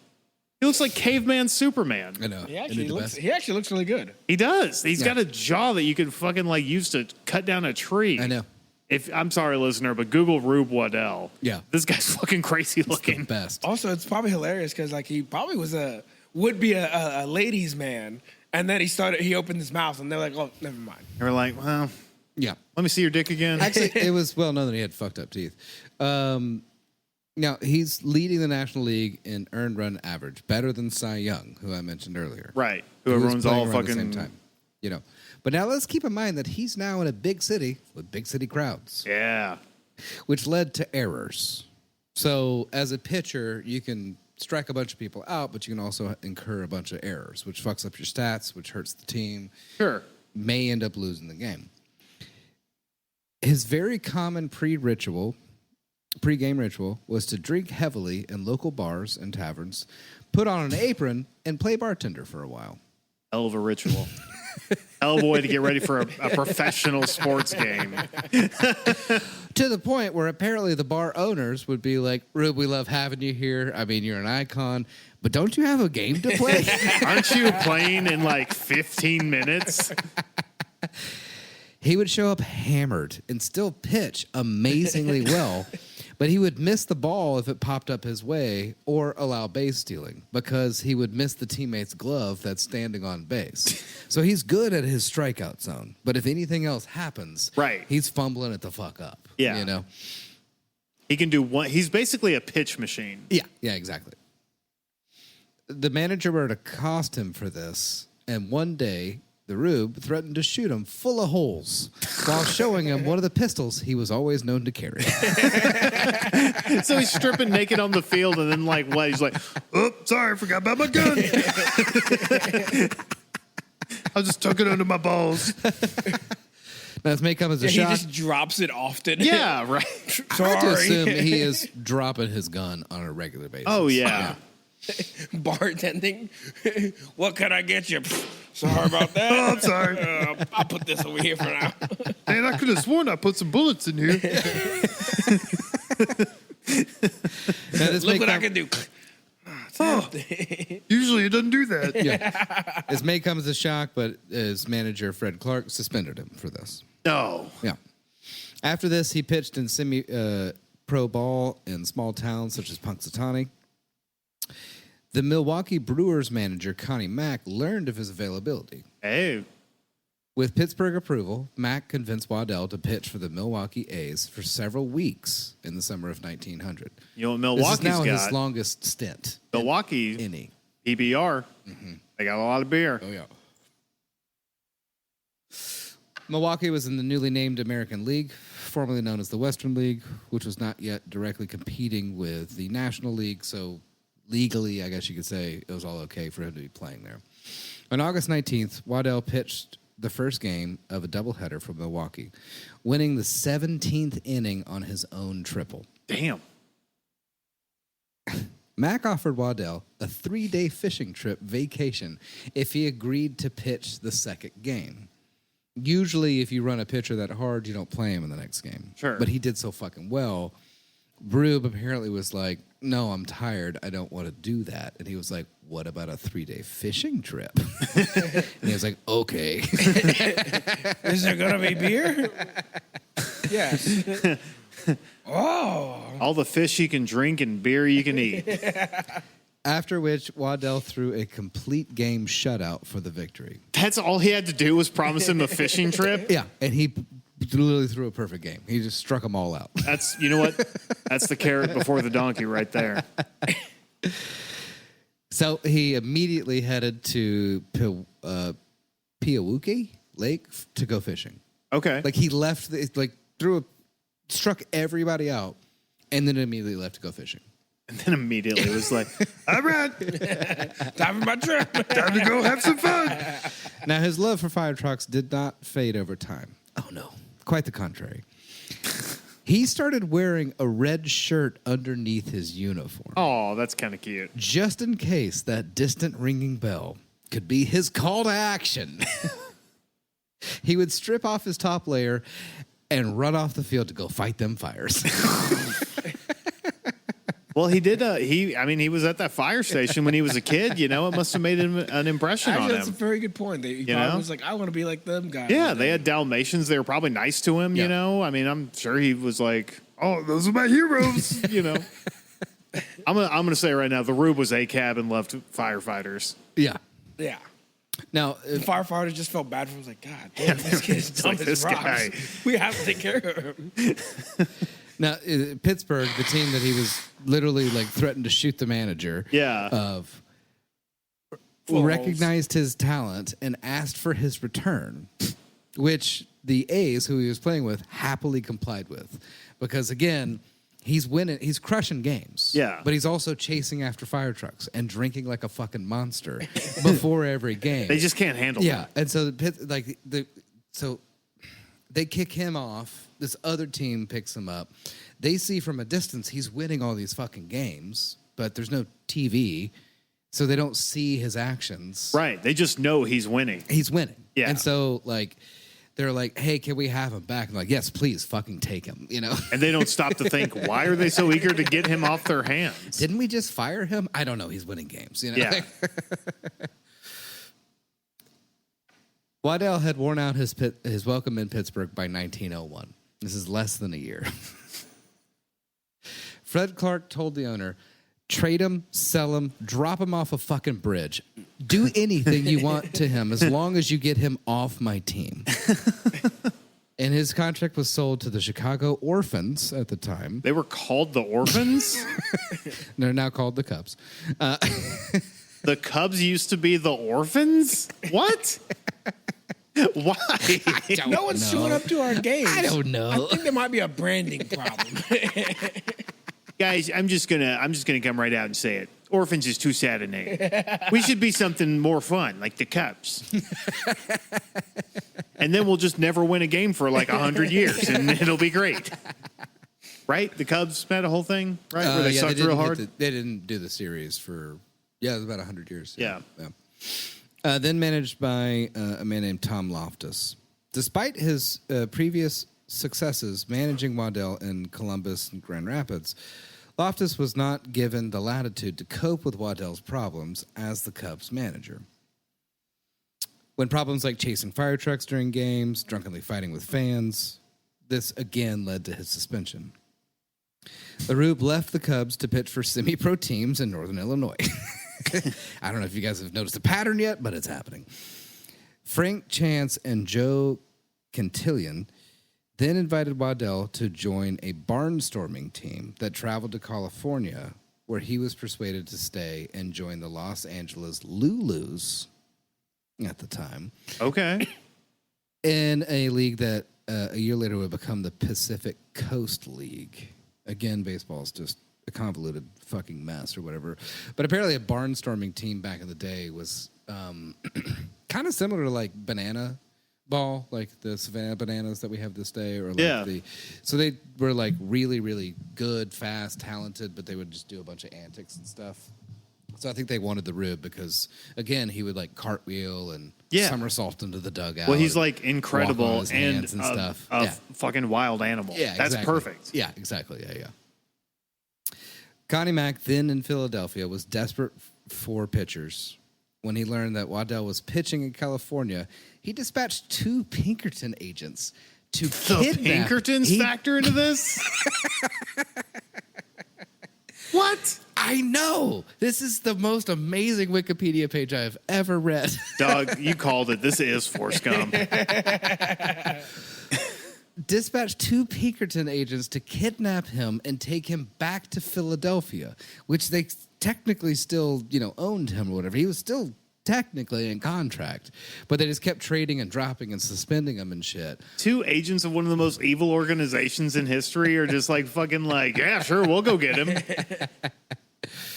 He looks like caveman Superman. I know. He Isn't actually the looks. best? He actually looks really good. He does. He's Yeah. got a jaw that you could fucking like use to cut down a tree. I know. If I'm sorry, listener, but Google Rube Waddell. Yeah. This guy's fucking crazy The looking. best. Also, it's probably hilarious because like he probably would be a ladies' man, and then he opened his mouth, and they're like, oh, never mind. They were like, well, Yeah. let me see your dick again. Actually, it was well known that he had fucked up teeth. Now, he's leading the National League in earned run average, better than Cy Young, who I mentioned earlier. Right. Who Who was everyone's playing all around the fucking. same time. You know. But now let's keep in mind that he's now in a big city with big city crowds, Yeah. which led to errors. So as a pitcher, you can strike a bunch of people out, but you can also incur a bunch of errors, which fucks up your stats, which hurts the team, Sure. may end up losing the game. His very common pre-game ritual was to drink heavily in local bars and taverns, put on an apron, and play bartender for a while. Hell of a ritual. Hell of a way to get ready for a professional sports game. To the point where apparently the bar owners would be like, Rube, we love having you here. I mean, you're an icon, but don't you have a game to play? Aren't you playing in like 15 minutes? He would show up hammered and still pitch amazingly well, but he would miss the ball if it popped up his way or allow base stealing because he would miss the teammate's glove that's standing on base. So he's good at his strikeout zone, but if anything else happens, Right. he's fumbling it the fuck up. Yeah. You know? He can do one. He's basically a pitch machine. Yeah, exactly. The manager would accost him for this, and one day the Rube threatened to shoot him full of holes while showing him one of the pistols he was always known to carry. So he's stripping naked on the field, and then like what? He's like, Oh, sorry, I forgot about my gun. I just tuck it under my balls. Now, this may come as a He shock. just drops it often. yeah, right. I have to assume Sorry. he is dropping his gun on a regular basis. Oh yeah. Bartending. What can I get you? Sorry about that. Oh, I'm sorry. I'll put this over here for now. Man, I could have sworn I put some bullets in here. Now, this Look may what I come- can do. Oh, usually it doesn't do that. Yeah. This may come as a shock, but his manager, Fred Clark, suspended him for this. No. Yeah. After this, he pitched in semi-pro ball in small towns such as Punxsutawney. The Milwaukee Brewers manager, Connie Mack, learned of his availability. Hey. With Pittsburgh approval, Mack convinced Waddell to pitch for the Milwaukee A's for several weeks in the summer of 1900. You know what Milwaukee's This is now got? his longest stint. Milwaukee, Inning. PBR. They got a lot of beer. Oh, yeah. Milwaukee was in the newly named American League, formerly known as the Western League, which was not yet directly competing with the National League. So legally, I guess you could say it was all okay for him to be playing there. On August 19th, Waddell pitched the first game of a doubleheader for Milwaukee, winning the 17th inning on his own triple. Damn. Mack offered Waddell a 3-day fishing trip vacation if he agreed to pitch the second game. Usually, if you run a pitcher that hard, you don't play him in the next game. Sure. But he did so fucking well. Rube apparently was like, no, I'm tired. I don't want to do that. And he was like, what about a 3-day fishing trip? And he was like, okay. Is there going to be beer? Yes. Oh. All the fish you can drink and beer you can eat. After which, Waddell threw a complete game shutout for the victory. That's all he had to do was promise him a fishing trip? Yeah, and he literally threw a perfect game. He just struck them all out. That's, you know what? That's the carrot before the donkey right there. So he immediately headed to Pewaukee Lake to go fishing. Okay. Like he left, struck everybody out, and then immediately left to go fishing. And then immediately it was like, All right, Time for my trip. time to go have some fun. Now his love for fire trucks did not fade over time. Oh no, quite the contrary. He started wearing a red shirt underneath his uniform, oh, that's kind of cute. just in case that distant ringing bell could be his call to action. He would strip off his top layer and run off the field to go fight them fires. Well, he did. He was at that fire station when he was a kid. You know, it must have made an impression Actually, on that's a him. very good point. He You probably know? was like, I want to be like them guys. Yeah, they had Dalmatians. They were probably nice to him. Yeah. You know, I mean, I'm sure he was like, Oh, those are my heroes. you know. I'm gonna say right now, the Rube was a cab and loved firefighters. Yeah. Yeah. Now, The firefighter just felt bad for him. He was like, God damn, this kid's It's dumb like, as this rocks. guy. We have to take care of him. Now, Pittsburgh, the team that he was literally like threatened to shoot the manager Yeah. of, Full recognized his talent and asked for his return, which the A's, who he was playing with, happily complied with. Because again, he's winning, he's crushing games. Yeah. But he's also chasing after fire trucks and drinking like a fucking monster before every game. They just can't handle Yeah, that. and so so they kick him off. This other team picks him up. They see from a distance he's winning all these fucking games, but there's no TV, so they don't see his actions. Right. They just know he's winning. He's winning. Yeah. And so like they're like, "Hey, can we have him back?" I'm like, "Yes, please, fucking take him." You know. And they don't stop to think, why are they so eager to get him off their hands? Didn't we just fire him? I don't know. He's winning games. You know. Yeah. Waddell had worn out his welcome in Pittsburgh by 1901. This is less than a year. Fred Clark told the owner, trade him, sell him, drop him off a fucking bridge. Do anything you want to him as long as you get him off my team. And his contract was sold to the Chicago Orphans at the time. They were called the Orphans? They're now called the Cubs. The Cubs used to be the Orphans? What? Why? No one's showing up to our games. I don't know. I think there might be a branding problem. Guys, I'm just gonna come right out and say it. Orphans is too sad a name. We should be something more fun, like the Cubs. And then we'll just never win a game for like 100 years, and it'll be great. Right? The Cubs had a whole thing, right? Where they sucked real hard. They didn't do the series for, it was about 100 years. Yeah. Then managed by a man named Tom Loftus. Despite his previous successes managing Waddell in Columbus and Grand Rapids, Loftus was not given the latitude to cope with Waddell's problems as the Cubs manager. When problems like chasing fire trucks during games, drunkenly fighting with fans, this again led to his suspension. Rube left the Cubs to pitch for semi-pro teams in Northern Illinois. I don't know if you guys have noticed a pattern yet, but it's happening. Frank Chance and Joe Quintillion then invited Waddell to join a barnstorming team that traveled to California, where he was persuaded to stay and join the Los Angeles Lulus at the time. Okay. In a league that a year later would become the Pacific Coast League. Again, baseball is just a convoluted fucking mess or whatever. But apparently a barnstorming team back in the day was kind of similar to like banana ball, like the Savannah Bananas that we have this day. Or like so they were like really, really good, fast, talented, but they would just do a bunch of antics and stuff. So I think they wanted the Rube because, again, he would like cartwheel and somersault into the dugout. Well, he's like incredible and stuff. Fucking wild animal. Yeah, that's exactly. perfect. Yeah, exactly. Yeah. Connie Mack, then in Philadelphia, was desperate for pitchers. When he learned that Waddell was pitching in California, he dispatched 2 Pinkerton agents to kidnap. The Pinkertons factor into this? What? I know. This is the most amazing Wikipedia page I've ever read. Doug, you called it. This is Forrest Gump. Dispatched 2 Pinkerton agents to kidnap him and take him back to Philadelphia, which they technically still, owned him or whatever. He was still technically in contract, but they just kept trading and dropping and suspending him and shit. 2 agents of one of the most evil organizations in history are just like fucking like, yeah, sure, we'll go get him.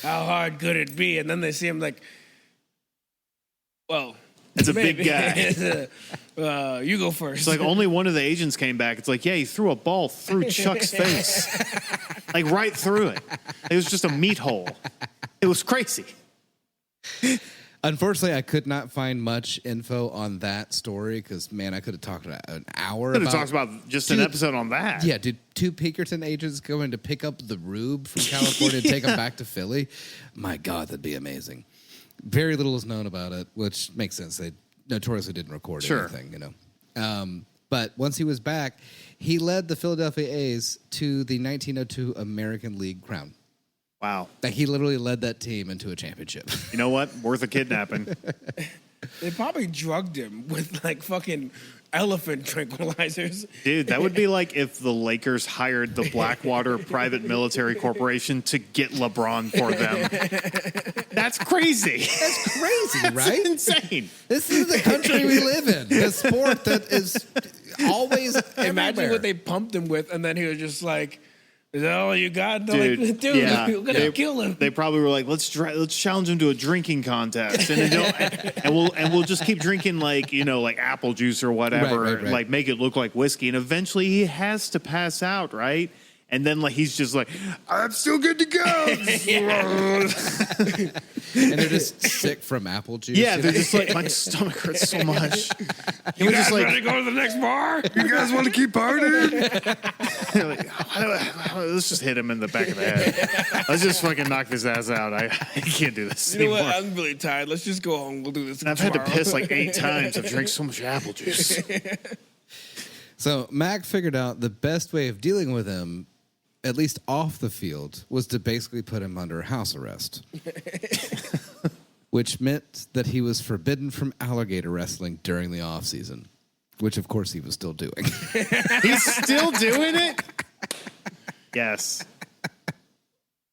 How hard could it be? And then they see him like, well, it's a big guy. You go first. It's like only one of the agents came back. It's like, yeah, he threw a ball through Chuck's face. Like right through it. It was just a meat hole. It was crazy. Unfortunately, I could not find much info on that story because, man, I could have talked about an hour. Could have talked about just an episode on that. Yeah, did 2 Pinkerton agents go in to pick up the Rube from California and take him back to Philly? My God, that'd be amazing. Very little is known about it, which makes sense. They notoriously didn't record anything, But once he was back, he led the Philadelphia A's to the 1902 American League crown. Wow. Like, he literally led that team into a championship. You know what? Worth a kidnapping. They probably drugged him with like fucking elephant tranquilizers. Dude, that would be like if the Lakers hired the Blackwater Private Military Corporation to get LeBron for them. That's crazy. That's crazy, right? That's insane. This is the country we live in. The sport that is always Imagine everywhere. what they pumped him with, and then he was just like, "Is that all you got?" Dude, like, dude, yeah. we're gonna kill him. They probably were like, let's challenge him to a drinking contest, and we'll just keep drinking like apple juice or whatever, Right. like make it look like whiskey, and eventually he has to pass out, right? And then like he's just like, I'm still good to go. And they're just sick from apple juice. Yeah, they're just like, my stomach hurts so much. You guys ready to go to the next bar? You guys want to keep partying? Let's just hit him in the back of the head. Let's just fucking knock this ass out. I can't do this You know anymore. what? I'm really tired. Let's just go home. We'll do this I've tomorrow. had to piss like 8 times. I've drank so much apple juice. So Mac figured out the best way of dealing with him, at least off the field, was to basically put him under house arrest. Which meant that he was forbidden from alligator wrestling during the off season, which of course he was still doing. He's still doing it? Yes.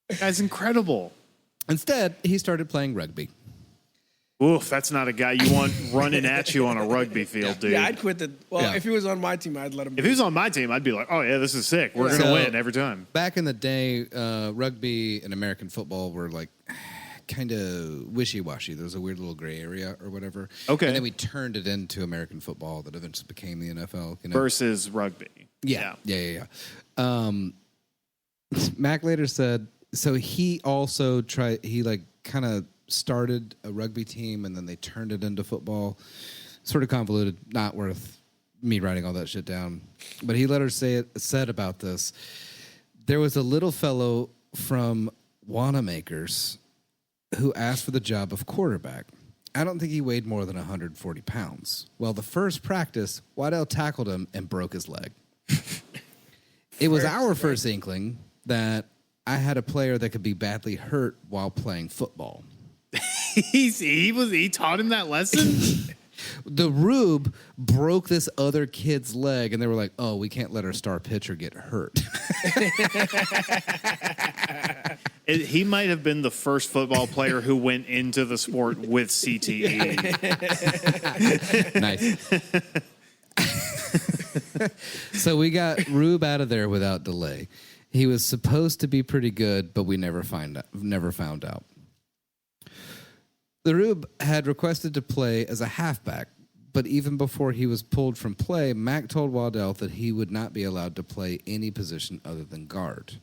That guy's incredible. Instead, he started playing rugby. Oof, that's not a guy you want running at you on a rugby field, dude. Yeah, I'd quit the. Well, Yeah. if he was on my team, I'd let him. If he was on my team, I'd be like, oh, yeah, this is sick. We're going to So- win every time. Back in the day, rugby and American football were like kind of wishy-washy. There was a weird little gray area or whatever. Okay. And then we turned it into American football that eventually became the NFL. Versus rugby. Yeah. Mac later said, so he also kind of started a rugby team and then they turned it into football. Sort of convoluted, not worth me writing all that shit down. But he later said about this, there was a little fellow from Wanamaker's who asked for the job of quarterback. I don't think he weighed more than 140 pounds. Well, the first practice, Waddell tackled him and broke his leg. It was our first inkling that I had a player that could be badly hurt while playing football. He taught him that lesson? The Rube broke this other kid's leg, and they were like, "Oh, we can't let our star pitcher get hurt." He might have been the first football player who went into the sport with CTE. Nice. So we got Rube out of there without delay. He was supposed to be pretty good, but we never found out. The Rube had requested to play as a halfback, but even before he was pulled from play, Mac told Waddell that he would not be allowed to play any position other than guard.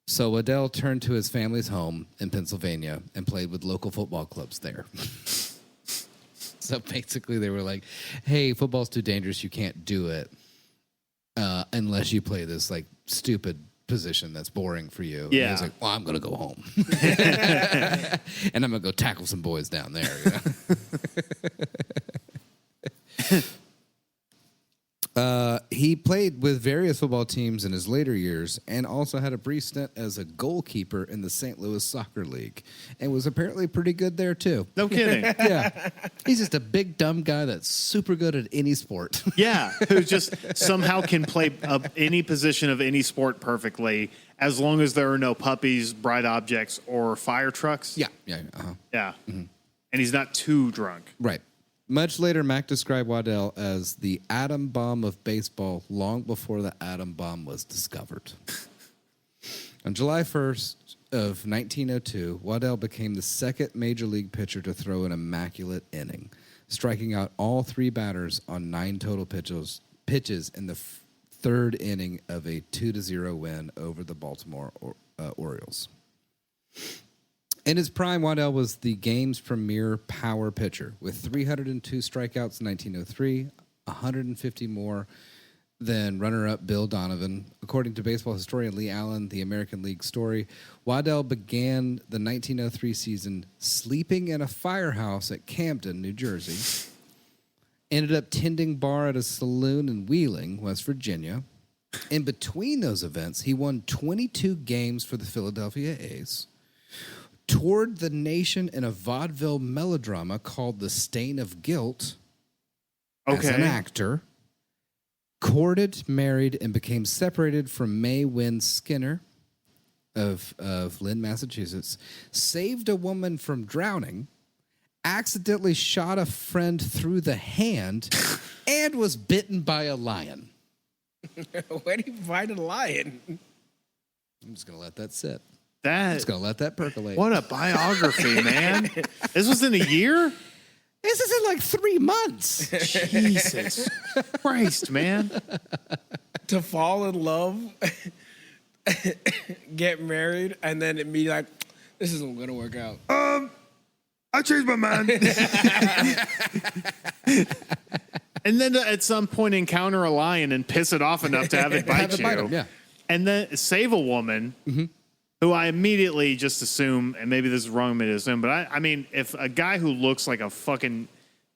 So Waddell turned to his family's home in Pennsylvania and played with local football clubs there. So basically they were like, hey, football's too dangerous. You can't do it unless you play this like stupid position that's boring for you. Yeah. And he's like, well, I'm going to go home. And I'm going to go tackle some boys down there. You know? He played with various football teams in his later years and also had a brief stint as a goalkeeper in the St. Louis Soccer League and was apparently pretty good there, too. No kidding. Yeah. He's just a big, dumb guy that's super good at any sport. Yeah, who just somehow can play any position of any sport perfectly as long as there are no puppies, bright objects, or fire trucks. Yeah. Uh-huh. Yeah. Mm-hmm. And he's not too drunk. Right. Much later, Mac described Waddell as the atom bomb of baseball long before the atom bomb was discovered. On July 1st of 1902, Waddell became the second major league pitcher to throw an immaculate inning, striking out all three batters on 9 total pitches in the third inning of a 2-0 win over the Baltimore Orioles. In his prime, Waddell was the game's premier power pitcher with 302 strikeouts in 1903, 150 more than runner-up Bill Donovan. According to baseball historian Lee Allen, the American League story, Waddell began the 1903 season sleeping in a firehouse at Camden, New Jersey, ended up tending bar at a saloon in Wheeling, West Virginia. In between those events, he won 22 games for the Philadelphia A's, toured the nation in a vaudeville melodrama called The Stain of Guilt as an actor, courted, married, and became separated from Mae Wynn Skinner of Lynn, Massachusetts, saved a woman from drowning, accidentally shot a friend through the hand, and was bitten by a lion. Where do you find a lion? I'm just going to let that sit. I'm just going to let that percolate. What a biography, man. This was in a year? This is in like 3 months. Jesus Christ, man. To fall in love, get married, and then it be like, this isn't going to work out. I changed my mind. And then at some point encounter a lion and piss it off enough to have it bite you. Him, yeah. And then save a woman who I immediately just assume, and maybe this is wrong of me to assume, but I mean, if a guy who looks like a fucking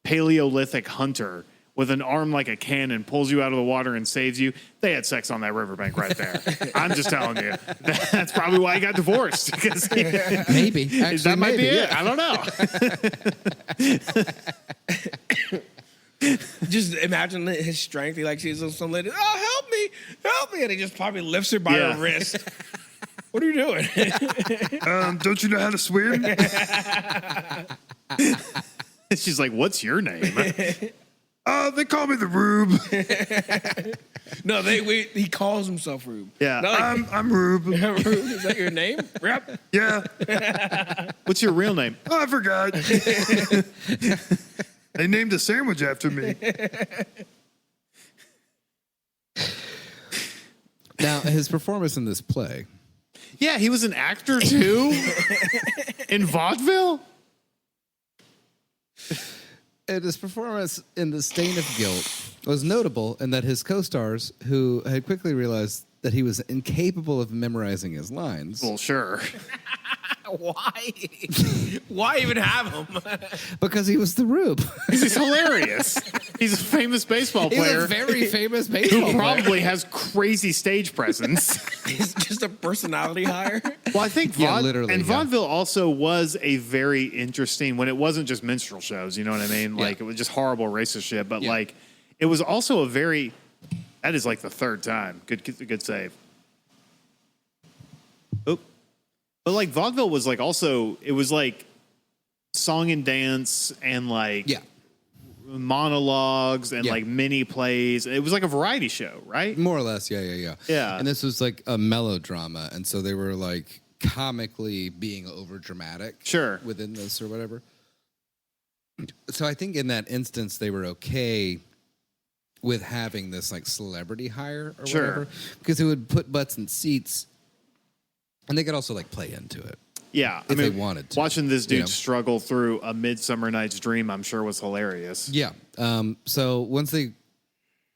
Paleolithic hunter with an arm like a cannon pulls you out of the water and saves you, they had sex on that riverbank right there. I'm just telling you. That's probably why he got divorced. Because Maybe. Actually, that might be yeah. it. I don't know. Just imagine his strength. He like sees some lady, help me. And he just probably lifts her by her wrist. What are you doing? Don't you know how to swim? She's like, what's your name? They call me the Rube. No, he calls himself Rube. Yeah. Not like, I'm Rube. Rube, is that your name? Yep. Yeah. What's your real name? Oh, I forgot. They named a sandwich after me. Now, his performance in this play. Yeah, he was an actor too? In vaudeville? And his performance in The Stain of Guilt was notable in that his co-stars, who had quickly realized that he was incapable of memorizing his lines. Well, sure. Why? Why even have him? Because he was the Rube. He's hilarious. He's a famous baseball He's player a very famous baseball who player. probably has crazy stage presence. He's just a personality hire. Well, I think literally, yeah. vaudeville also was a very interesting when it wasn't just minstrel shows. You know what I mean? Like it was just horrible racist shit, but like it was also a very. That is like the third time. Good save. Oh, but like vaudeville was like also it was like song and dance and like monologues and like mini plays. It was like a variety show, right? More or less, yeah. And this was like a melodrama, and so they were like comically being over dramatic, within this or whatever. So I think in that instance they were okay with having this like celebrity hire or whatever, because it would put butts in seats, and they could also like play into it. Yeah, if they wanted to. Watching this dude struggle through A Midsummer Night's Dream, I'm sure was hilarious. Yeah. So once they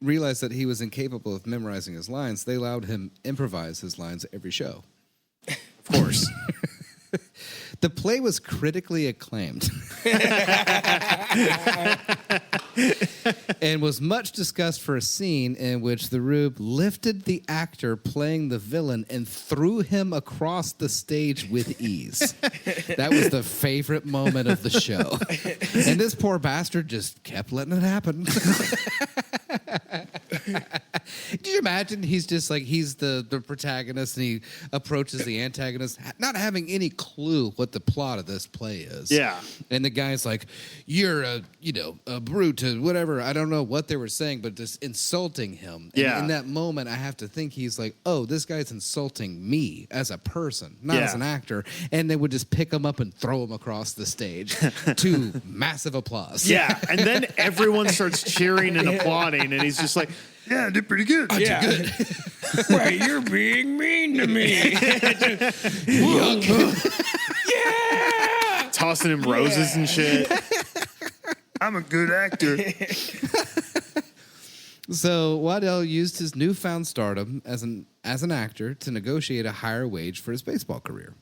realized that he was incapable of memorizing his lines, they allowed him improvise his lines every show. Of course. The play was critically acclaimed and was much discussed for a scene in which the Rube lifted the actor playing the villain and threw him across the stage with ease. That was the favorite moment of the show. And this poor bastard just kept letting it happen. Did you imagine he's just like, he's the protagonist and he approaches the antagonist not having any clue what the plot of this play is. Yeah. And the guy's like, you're a brute, whatever. I don't know what they were saying, but just insulting him. And in that moment, I have to think he's like, oh, this guy's insulting me as a person, not as an actor. And they would just pick him up and throw him across the stage to massive applause. Yeah. And then everyone starts cheering and applauding, and he's just like, yeah, I did pretty good. Yeah. Good. Wait, you're being mean to me. yeah. Tossing him roses and shit. I'm a good actor. So Waddell used his newfound stardom as an actor to negotiate a higher wage for his baseball career.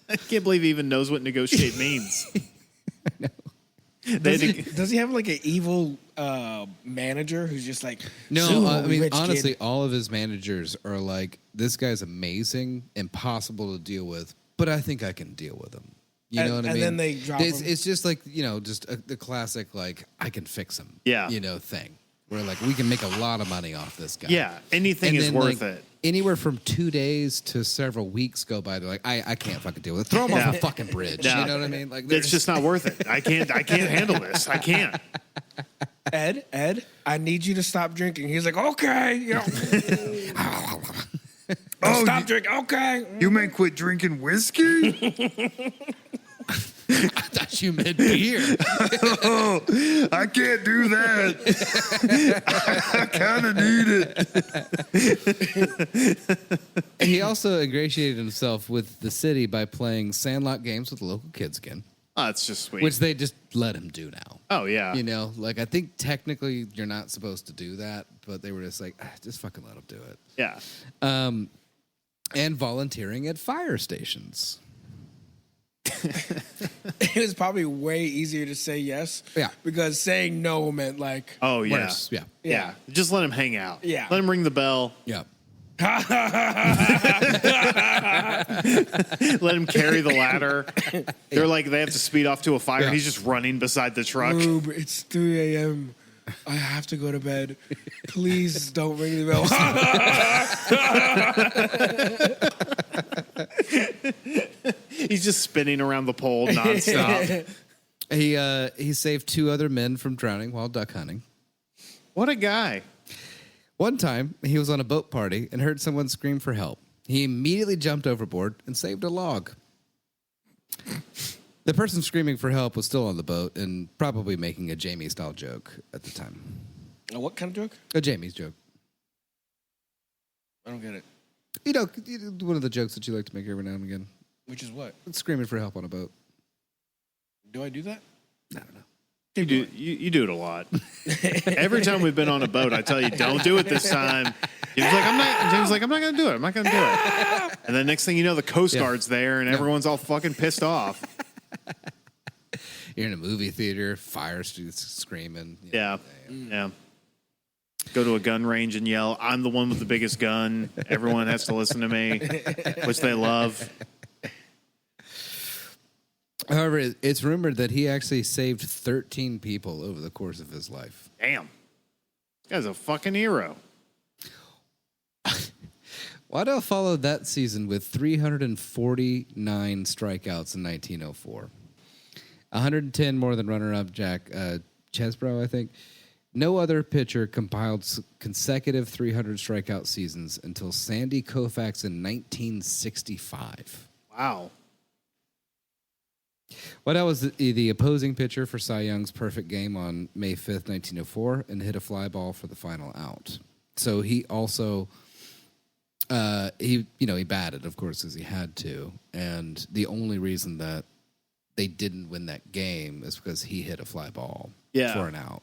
I can't believe he even knows what negotiate means. I know. Does he have like an evil manager who's just like, no? I mean, honestly, all of his managers are like, this guy's amazing, impossible to deal with, but I think I can deal with him. You know what I mean? And then they drop him. It's just like, the classic, like, I can fix him, thing. Where, like, we can make a lot of money off this guy. Yeah, anything is worth it. Anywhere from 2 days to several weeks go by. They're like, I can't fucking deal with it. Throw him off a fucking bridge. You know what I mean? Like, it's just not worth it. I can't handle this. I can't. Ed, I need you to stop drinking. He's like, okay. Stop drinking. Okay. You may quit drinking whiskey? I thought you meant beer. Oh, I can't do that. I kind of need it. And he also ingratiated himself with the city by playing Sandlot games with the local kids again. Oh, that's just sweet. Which they just let him do now. Oh, yeah. Like, I think technically you're not supposed to do that, but they were just like, just fucking let him do it. Yeah. And volunteering at fire stations. It was probably way easier to say yes. Yeah. Because saying no meant like, oh, yeah. Worse. Yeah. Yeah. Just let him hang out. Yeah. Let him ring the bell. Yeah. Let him carry the ladder. They're like, they have to speed off to a fire. Yeah. He's just running beside the truck. Rube, it's 3 a.m. I have to go to bed. Please don't ring the bell. He's just spinning around the pole nonstop. He saved 2 other men from drowning while duck hunting. What a guy. One time, he was on a boat party and heard someone scream for help. He immediately jumped overboard and saved a log. The person screaming for help was still on the boat and probably making a Jamie-style joke at the time. What kind of joke? A Jamie's joke. I don't get it. One of the jokes that you like to make every now and again. Which is what? Screaming for help on a boat. Do I do that? I don't know. You do it a lot. Every time we've been on a boat, I tell you, don't do it this time. James like, I'm not going to do it. I'm not going to do it. And then next thing you know, the Coast Guard's there and everyone's all fucking pissed off. You're in a movie theater, fire screaming. You know, Yeah. Go to a gun range and yell, "I'm the one with the biggest gun. Everyone has to listen to me," which they love. However, it's rumored that he actually saved 13 people over the course of his life. Damn. This guy's a fucking hero. Waddell followed that season with 349 strikeouts in 1904. 110 more than runner-up Jack Chesbrough, I think. No other pitcher compiled consecutive 300 strikeout seasons until Sandy Koufax in 1965. Wow. Waddell was the opposing pitcher for Cy Young's perfect game on May 5th, 1904, and hit a fly ball for the final out. So he also... he batted, of course, as he had to, and the only reason that they didn't win that game is because he hit a fly ball for an out.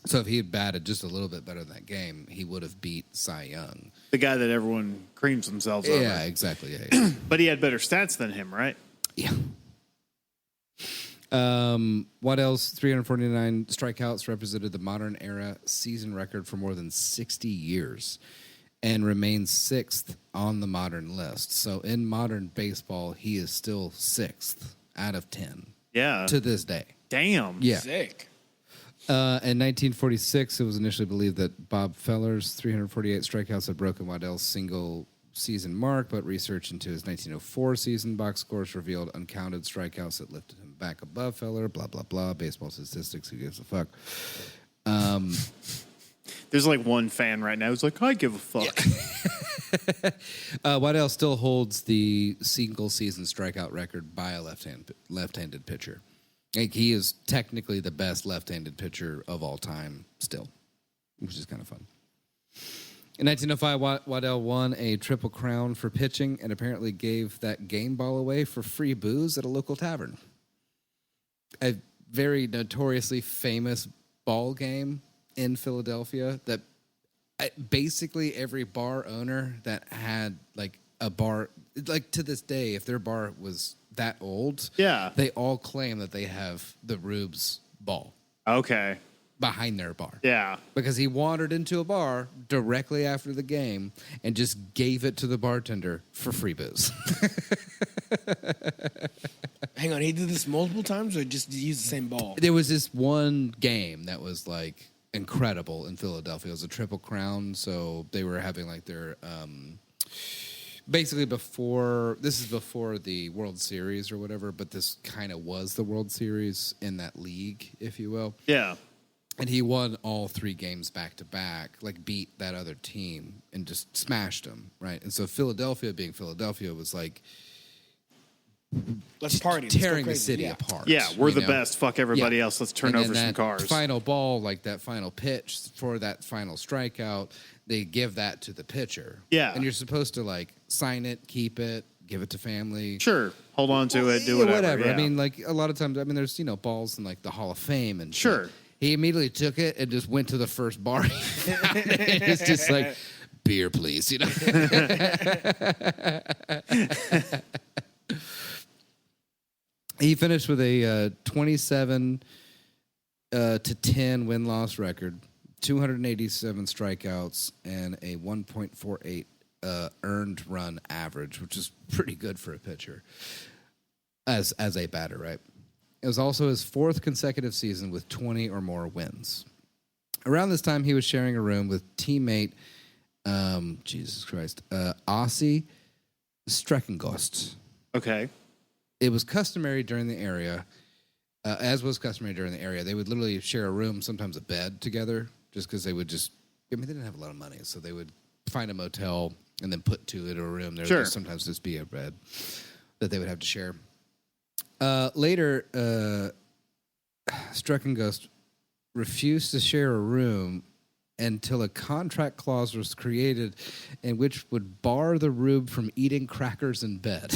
So if he had batted just a little bit better in that game, he would have beat Cy Young, the guy that everyone creams themselves over. Yeah, exactly. Yeah. But he had better stats than him, right? Yeah. Waddell's 349 strikeouts represented the modern era season record for more than 60 years. And remains sixth on the modern list. So in modern baseball, he is still sixth out of 10. Yeah. To this day. Damn. Yeah. Sick. In 1946, it was initially believed that Bob Feller's 348 strikeouts had broken Waddell's single season mark, but research into his 1904 season box scores revealed uncounted strikeouts that lifted him back above Feller, blah, blah, blah. Baseball statistics, who gives a fuck? There's like one fan right now who's like, I give a fuck. Waddell still holds the single season strikeout record by a left-handed pitcher. Like, he is technically the best left-handed pitcher of all time still, which is kind of fun. In 1905, Waddell won a Triple Crown for pitching and apparently gave that game ball away for free booze at a local tavern. A very notoriously famous ball game in Philadelphia that basically every bar owner that had like a bar, like to this day, if their bar was that old, they all claim that they have the Rube's ball. Okay. Behind their bar. Yeah. Because he wandered into a bar directly after the game and just gave it to the bartender for free booze. Hang on, he did this multiple times or just used the same ball? There was this one game that was like incredible in Philadelphia. It was a Triple Crown, so they were having like their basically before the World Series or whatever, but this kind of was the World Series in that league, if you will. Yeah. And he won all 3 games back to back, like beat that other team and just smashed them, right? And so Philadelphia, being Philadelphia, was like, let's party, let's go tearing the crazy. city Yeah. apart. Yeah, we're the know? best. Fuck everybody else. Let's turn And over then some that cars. Final ball, like that final pitch for that final strikeout, they give that to the pitcher. Yeah. And you're supposed to like sign it, keep it, give it to family. Sure. Hold on to it. Do Yeah, whatever. Yeah. I mean, like a lot of times, there's, balls in like the Hall of Fame and Sure. shit. He immediately took it and just went to the first bar. It's just like, beer, please. He finished with a 27 to 10 win-loss record, 287 strikeouts, and a 1.48 earned run average, which is pretty good for a pitcher as a batter, right? It was also his 4th consecutive season with 20 or more wins. Around this time, he was sharing a room with teammate, Ossie Streckengost. Okay. It was customary during the area, they would literally share a room, sometimes a bed together, just because they didn't have a lot of money, so they would find a motel and then put 2 into a room. There would sometimes just be a bed that they would have to share. Later, Streckengost refused to share a room until a contract clause was created in which would bar the Rube from eating crackers in bed.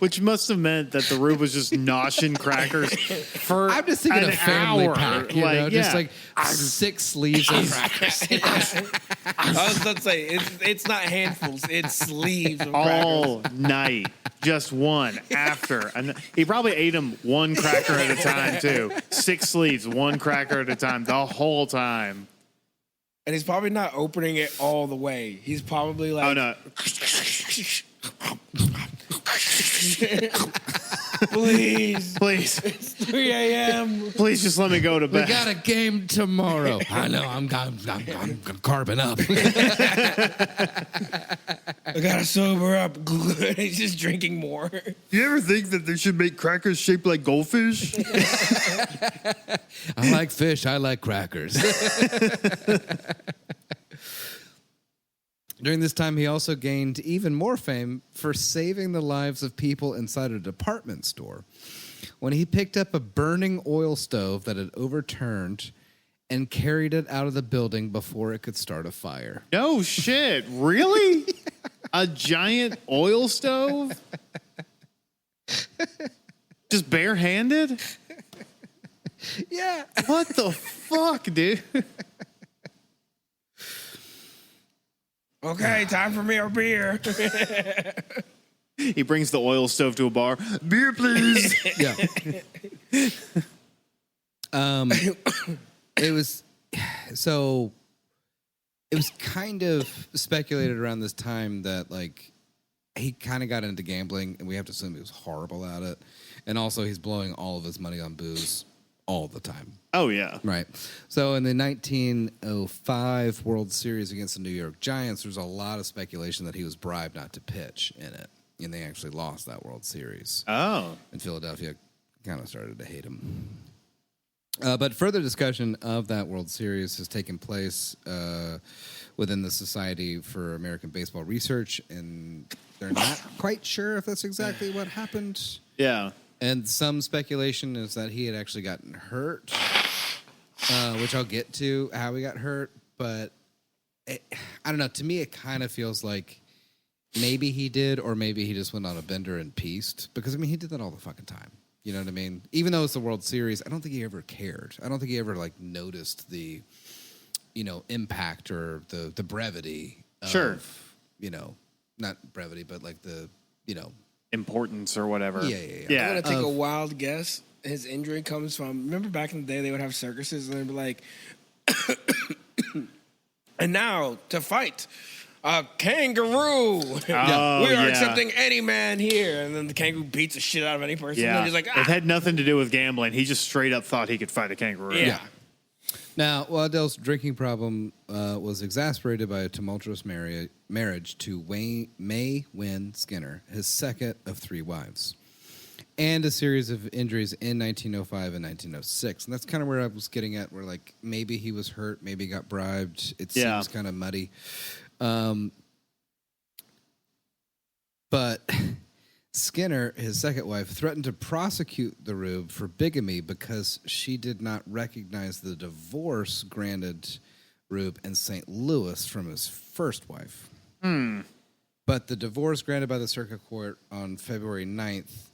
Which must have meant that the Rube was just noshing crackers for I'm just thinking an of family hour. pack, just like 6 sleeves of crackers. I was about to say, it's not handfuls, it's sleeves of all crackers. night. just one after. And he probably ate them one cracker at a time, too. 6 sleeves, one cracker at a time, the whole time. And he's probably not opening it all the way. He's probably like, Oh, no. please, Please. it's 3 a.m. Please just let me go to We bed. got a game tomorrow. I know. I'm carbon up. I gotta sober up. He's just drinking more. You ever think that they should make crackers shaped like goldfish? I like fish. I like crackers. During this time, he also gained even more fame for saving the lives of people inside a department store when he picked up a burning oil stove that had overturned and carried it out of the building before it could start a fire. No shit. Really? A giant oil stove? Just barehanded? Yeah. What the fuck, dude? Okay, time for me a beer. He brings the oil stove to a bar. Beer, please. Yeah. It was kind of speculated around this time that like he kind of got into gambling, and we have to assume he was horrible at it. And also he's blowing all of his money on booze all the time. Oh, yeah. Right. So in the 1905 World Series against the New York Giants, there's a lot of speculation that he was bribed not to pitch in it. And they actually lost that World Series. Oh. And Philadelphia kind of started to hate him. But further discussion of that World Series has taken place within the Society for American Baseball Research, and they're not quite sure if that's exactly what happened. Yeah. And some speculation is that he had actually gotten hurt, which I'll get to how he got hurt. But I don't know. To me, it kind of feels like maybe he did, or maybe he just went on a bender and pieced. Because, I mean, he did that all the fucking time. You know what I mean? Even though it's the World Series, I don't think he ever cared. I don't think he ever, like, noticed the, impact or the brevity of, Sure. Not brevity, but, like, the, Importance or whatever. Yeah. I'm gonna take a wild guess. His injury comes from. Remember back in the day, they would have circuses and they'd be like, and now to fight a kangaroo. We are accepting any man here, and then the kangaroo beats the shit out of any person. Yeah. And he's like, It had nothing to do with gambling. He just straight up thought he could fight a kangaroo. Yeah. Now, Waddell's drinking problem was exacerbated by a tumultuous marriage to May Wynn Skinner, his second of 3 wives, and a series of injuries in 1905 and 1906. And that's kind of where I was getting at, where, like, maybe he was hurt, maybe he got bribed. It seems kind of muddy. But Skinner, his second wife, threatened to prosecute the Rube for bigamy because she did not recognize the divorce granted Rube in St. Louis from his first wife. But the divorce granted by the circuit court on February 9th,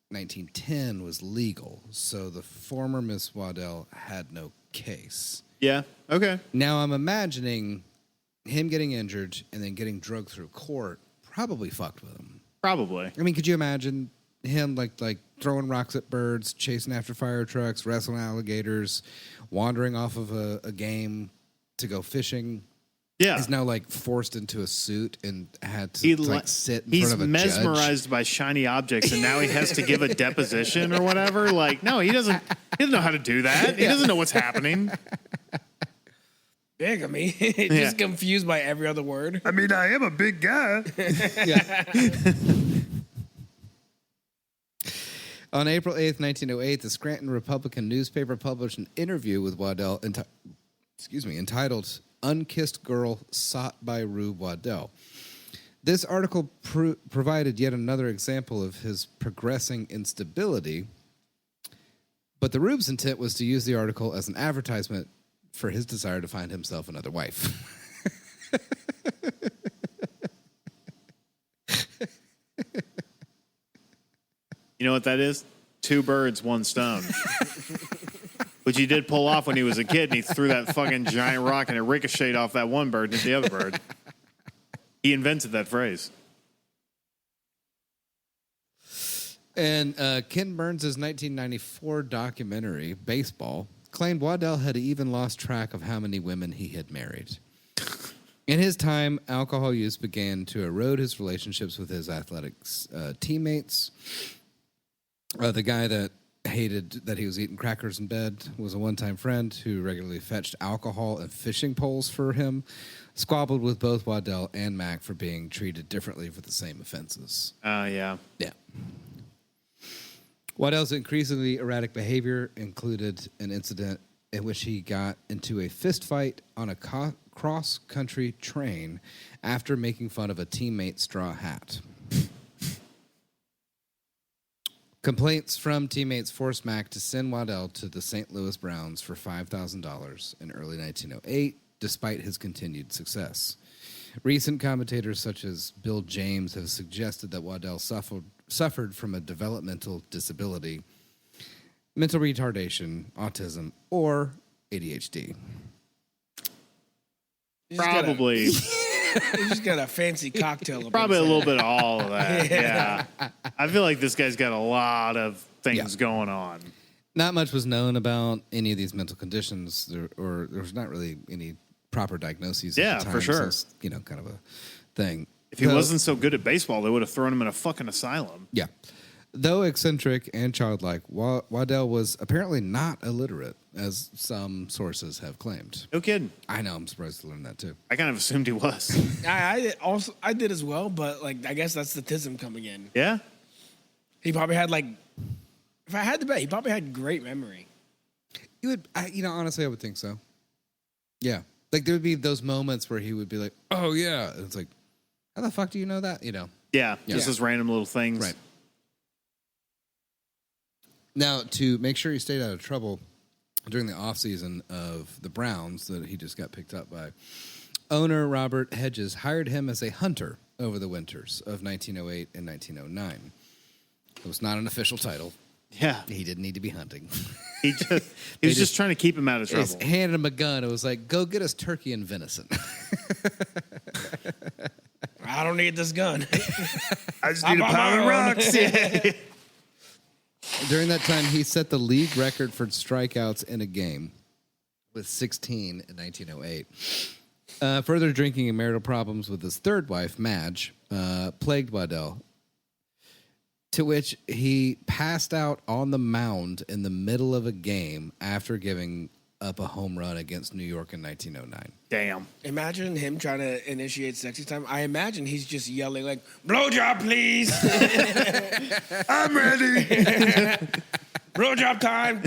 1910 was legal, so the former Miss Waddell had no case. Yeah. Okay. Now I'm imagining him getting injured and then getting drugged through court probably fucked with him. Probably. I mean, could you imagine him like throwing rocks at birds, chasing after fire trucks, wrestling alligators, wandering off of a game to go fishing? Yeah. He's now like forced into a suit and had to sit in front of a He's mesmerized judge. by shiny objects, and now he has to give a deposition or whatever. Like, no, he doesn't know how to do that. He doesn't know what's happening. bigamy. Just confused by every other word. I mean, I am a big guy. On April 8th, 1908, the Scranton Republican newspaper published an interview with Waddell entitled Unkissed Girl Sought by Rube Waddell. This article provided yet another example of his progressing instability, but the Rube's intent was to use the article as an advertisement for his desire to find himself another wife. You know what that is? 2 birds, 1 stone. Which he did pull off when he was a kid, and he threw that fucking giant rock, and it ricocheted off that one bird and hit the other bird. He invented that phrase. And Ken Burns' 1994 documentary, Baseball, claimed Waddell had even lost track of how many women he had married. In his time, alcohol use began to erode his relationships with his athletics teammates. The guy that hated that he was eating crackers in bed was a one-time friend who regularly fetched alcohol and fishing poles for him, squabbled with both Waddell and Mac for being treated differently for the same offenses. Yeah. Yeah. Waddell's increasingly erratic behavior included an incident in which he got into a fist fight on a cross-country train after making fun of a teammate's straw hat. Complaints from teammates forced Mac to send Waddell to the St. Louis Browns for $5,000 in early 1908, despite his continued success. Recent commentators such as Bill James have suggested that Waddell suffered from a developmental disability, mental retardation, autism, or ADHD. Probably. He's just got a fancy cocktail. Up Probably a inside. little bit of all of that. Yeah. I feel like this guy's got a lot of things Yeah. going on. Not much was known about any of these mental conditions, or there was not really any proper diagnoses Yeah, at the time. for sure. So it's, kind of a thing. If he wasn't so good at baseball, they would have thrown him in a fucking asylum. Yeah. Though eccentric and childlike, Waddell was apparently not illiterate, as some sources have claimed. No kidding. I know, I'm surprised to learn that too. I kind of assumed he was. I did as well, but like I guess that's the tism coming in. Yeah? He probably had if I had to bet, he probably had great memory. You would, honestly, I would think so. Yeah. Like there would be those moments where he would be like, "Oh yeah," and it's like, "How the fuck do you know that?" Yeah. Just those random little things. Right. Now, to make sure he stayed out of trouble during the offseason of the Browns that he just got picked up by, owner Robert Hedges hired him as a hunter over the winters of 1908 and 1909. It was not an official title. Yeah. He didn't need to be hunting. He was just trying to keep him out of They just trouble. handed him a gun. It was like, go get us turkey and venison. I don't need this gun. I just need a I'm on pile my of own. rocks. During that time, he set the league record for strikeouts in a game with 16 in 1908. Further drinking and marital problems with his third wife, Madge, plagued Waddell, to which he passed out on the mound in the middle of a game after giving up a home run against New York in 1909. Damn. Imagine him trying to initiate sexy time. I imagine he's just yelling like, "Blowjob, please! I'm ready. Blowjob time!"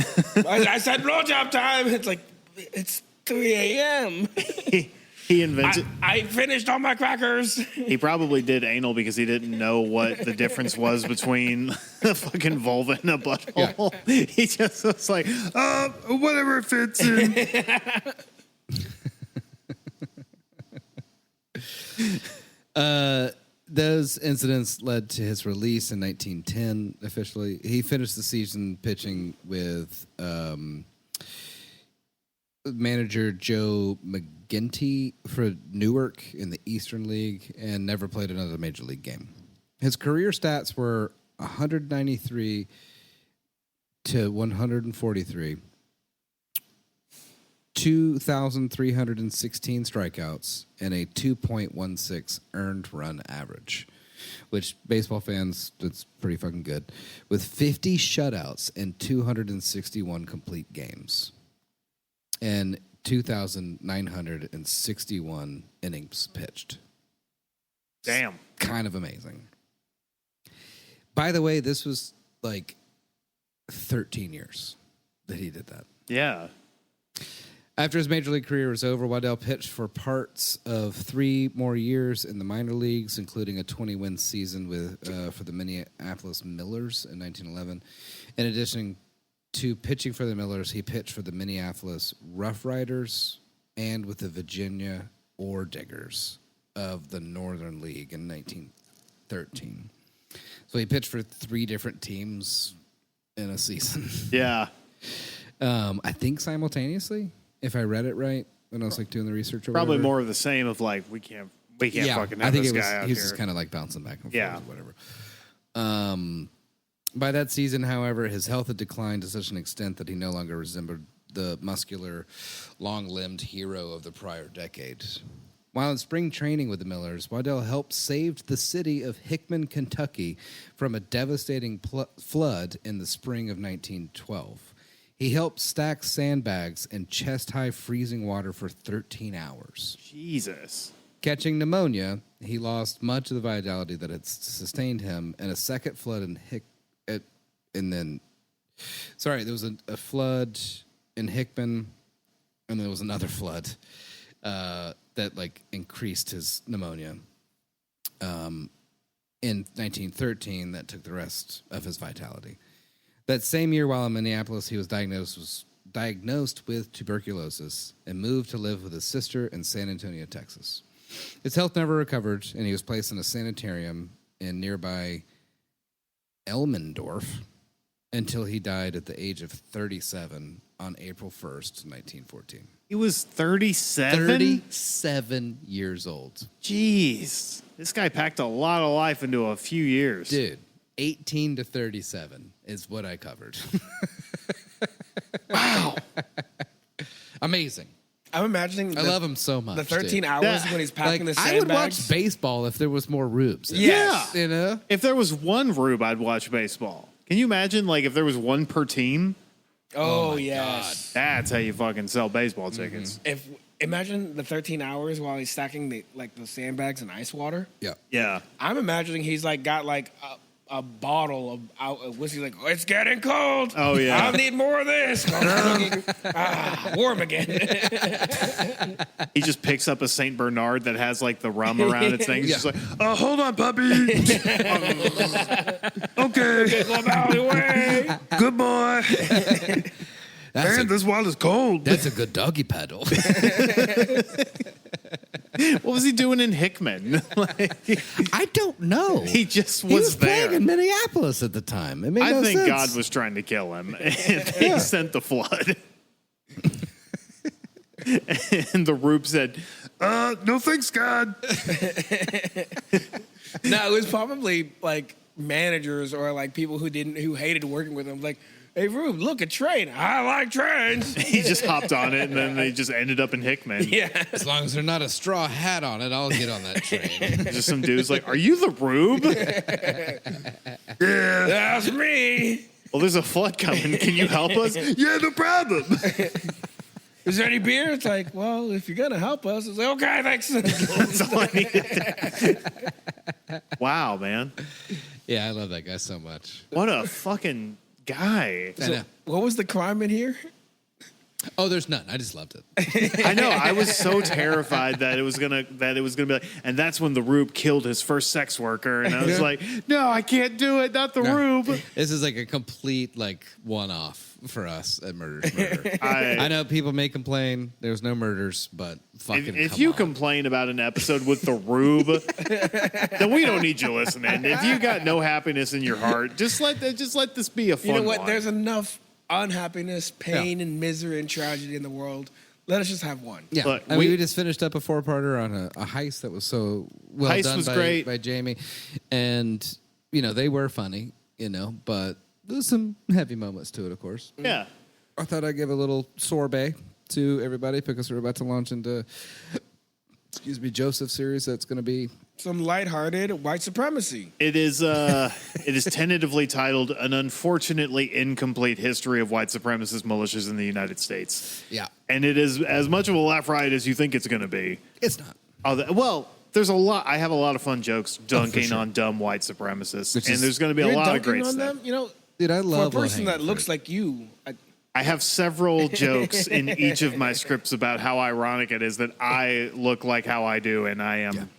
I said blowjob time. It's like it's 3 a.m. He invented. I finished all my crackers. He probably did anal because he didn't know what the difference was between a fucking vulva and a butthole. Yeah. He just was like, Whatever fits in. Those incidents led to his release in 1910 officially. He finished the season pitching with manager Joe McGinty for Newark in the Eastern League and never played another major league game. His career stats were 193 to 143, 2,316 strikeouts, and a 2.16 earned run average, which baseball fans, that's pretty fucking good, with 50 shutouts and 261 complete games. And 2,961 innings pitched. damn. Kind of amazing. By the way, this was like 13 years that he did that. Yeah. After his major league career was over, Waddell pitched for parts of 3 more years in the minor leagues, including a 20-win season for the Minneapolis Millers in 1911. In addition to pitching for the Millers, he pitched for the Minneapolis Rough Riders and with the Virginia Ore Diggers of the Northern League in 1913. So he pitched for 3 different teams in a season. Yeah. I think simultaneously, if I read it right when I was like doing the research. Or Probably whatever. more of the same of like, we can't fucking have I think this it was, guy out he was here. just kind of like bouncing back and forth Yeah. or whatever. By that season, however, his health had declined to such an extent that he no longer resembled the muscular, long-limbed hero of the prior decade. While in spring training with the Millers, Waddell helped save the city of Hickman, Kentucky from a devastating flood in the spring of 1912. He helped stack sandbags in chest-high freezing water for 13 hours. Jesus. Catching pneumonia, he lost much of the vitality that had sustained him, and a second flood there was a flood in Hickman, and there was another flood that increased his pneumonia. In 1913, that took the rest of his vitality. That same year, while in Minneapolis, he was diagnosed with tuberculosis and moved to live with his sister in San Antonio, Texas. His health never recovered, and he was placed in a sanitarium in nearby Elmendorf until he died at the age of 37 on April 1st, 1914. He was 37? 37 years old. Jeez. This guy packed a lot of life into a few years. Dude, 18 to 37 is what I covered. Wow. Amazing. I'm imagining. I love him so much. The 13 dude. hours when he's packing the I would sandbags. watch baseball if there was more Rubes. Yes. You know? If there was one Rube, I'd watch baseball. Can you imagine, if there was one per team? Oh, my yes. That's how you fucking sell baseball tickets. If imagine the 13 hours while he's stacking the sandbags in ice water. Yeah. Yeah. I'm imagining he's got a bottle of whiskey. It's getting cold. Oh, yeah. I need more of this. Warm again. He just picks up a St. Bernard that has, the rum around its thing. He's Yeah. just like, Hold on, puppy. Okay. Go out of the way. Good boy. Man, this wild is cold. That's a good doggy paddle. what was he doing in Hickman? I don't know. He just He was there. playing in Minneapolis at the time. It made I no think sense. God was trying to kill him, and he sent the flood. And the Rube said, No thanks, God. No, it was probably managers or people who hated working with him. Hey, Rube, look, a train. I like trains. he just hopped on it, and then they just ended up in Hickman. Yeah. As long as there's not a straw hat on it, I'll get on that train. Just some dude's like, are you the Rube? Yeah. That's me. Well, there's a flood coming. Can you help us? Yeah, no problem. Is there any beer? It's well, if you're going to help us. It's okay, thanks. That's all I needed. Wow, man. Yeah, I love that guy so much. What a fucking guy. I know. What was the crime in here? Oh, there's none. I just loved it. I know. I was so terrified that it was gonna be and that's when the Rube killed his first sex worker, and I was like, no, I can't do it. Not the No. Rube. This is a complete one-off for us at Murder's Murder. I I know people may complain there's no murders, but fucking If come you on. complain about an episode with the Rube, then we don't need you listening. If you got no happiness in your heart, just let this be a fun You know what? one. There's enough unhappiness, pain, and misery and tragedy in the world. Let us just have one. Yeah, Look, we just finished up a 4-parter on a heist that was so well Heist done was by, great. by Jamie, and they were funny, but there's some heavy moments to it, of course. Yeah. I thought I'd give a little sorbet to everybody because we're about to launch into, Joseph series that's going to be. Some lighthearted white supremacy. It is tentatively titled An Unfortunately Incomplete History of White Supremacist Militias in the United States. Yeah, And it is as much of a laugh riot as you think it's going to be. it's not. Well, there's a lot. I have a lot of fun jokes dunking sure. on dumb white supremacists. Which And is- there's going to be a You're lot of dunking great on stuff. them? Dude, I For a love person that low-hanging looks fruit. like you, I have several jokes in each of my scripts about how ironic it is that I look like how I do, and I am.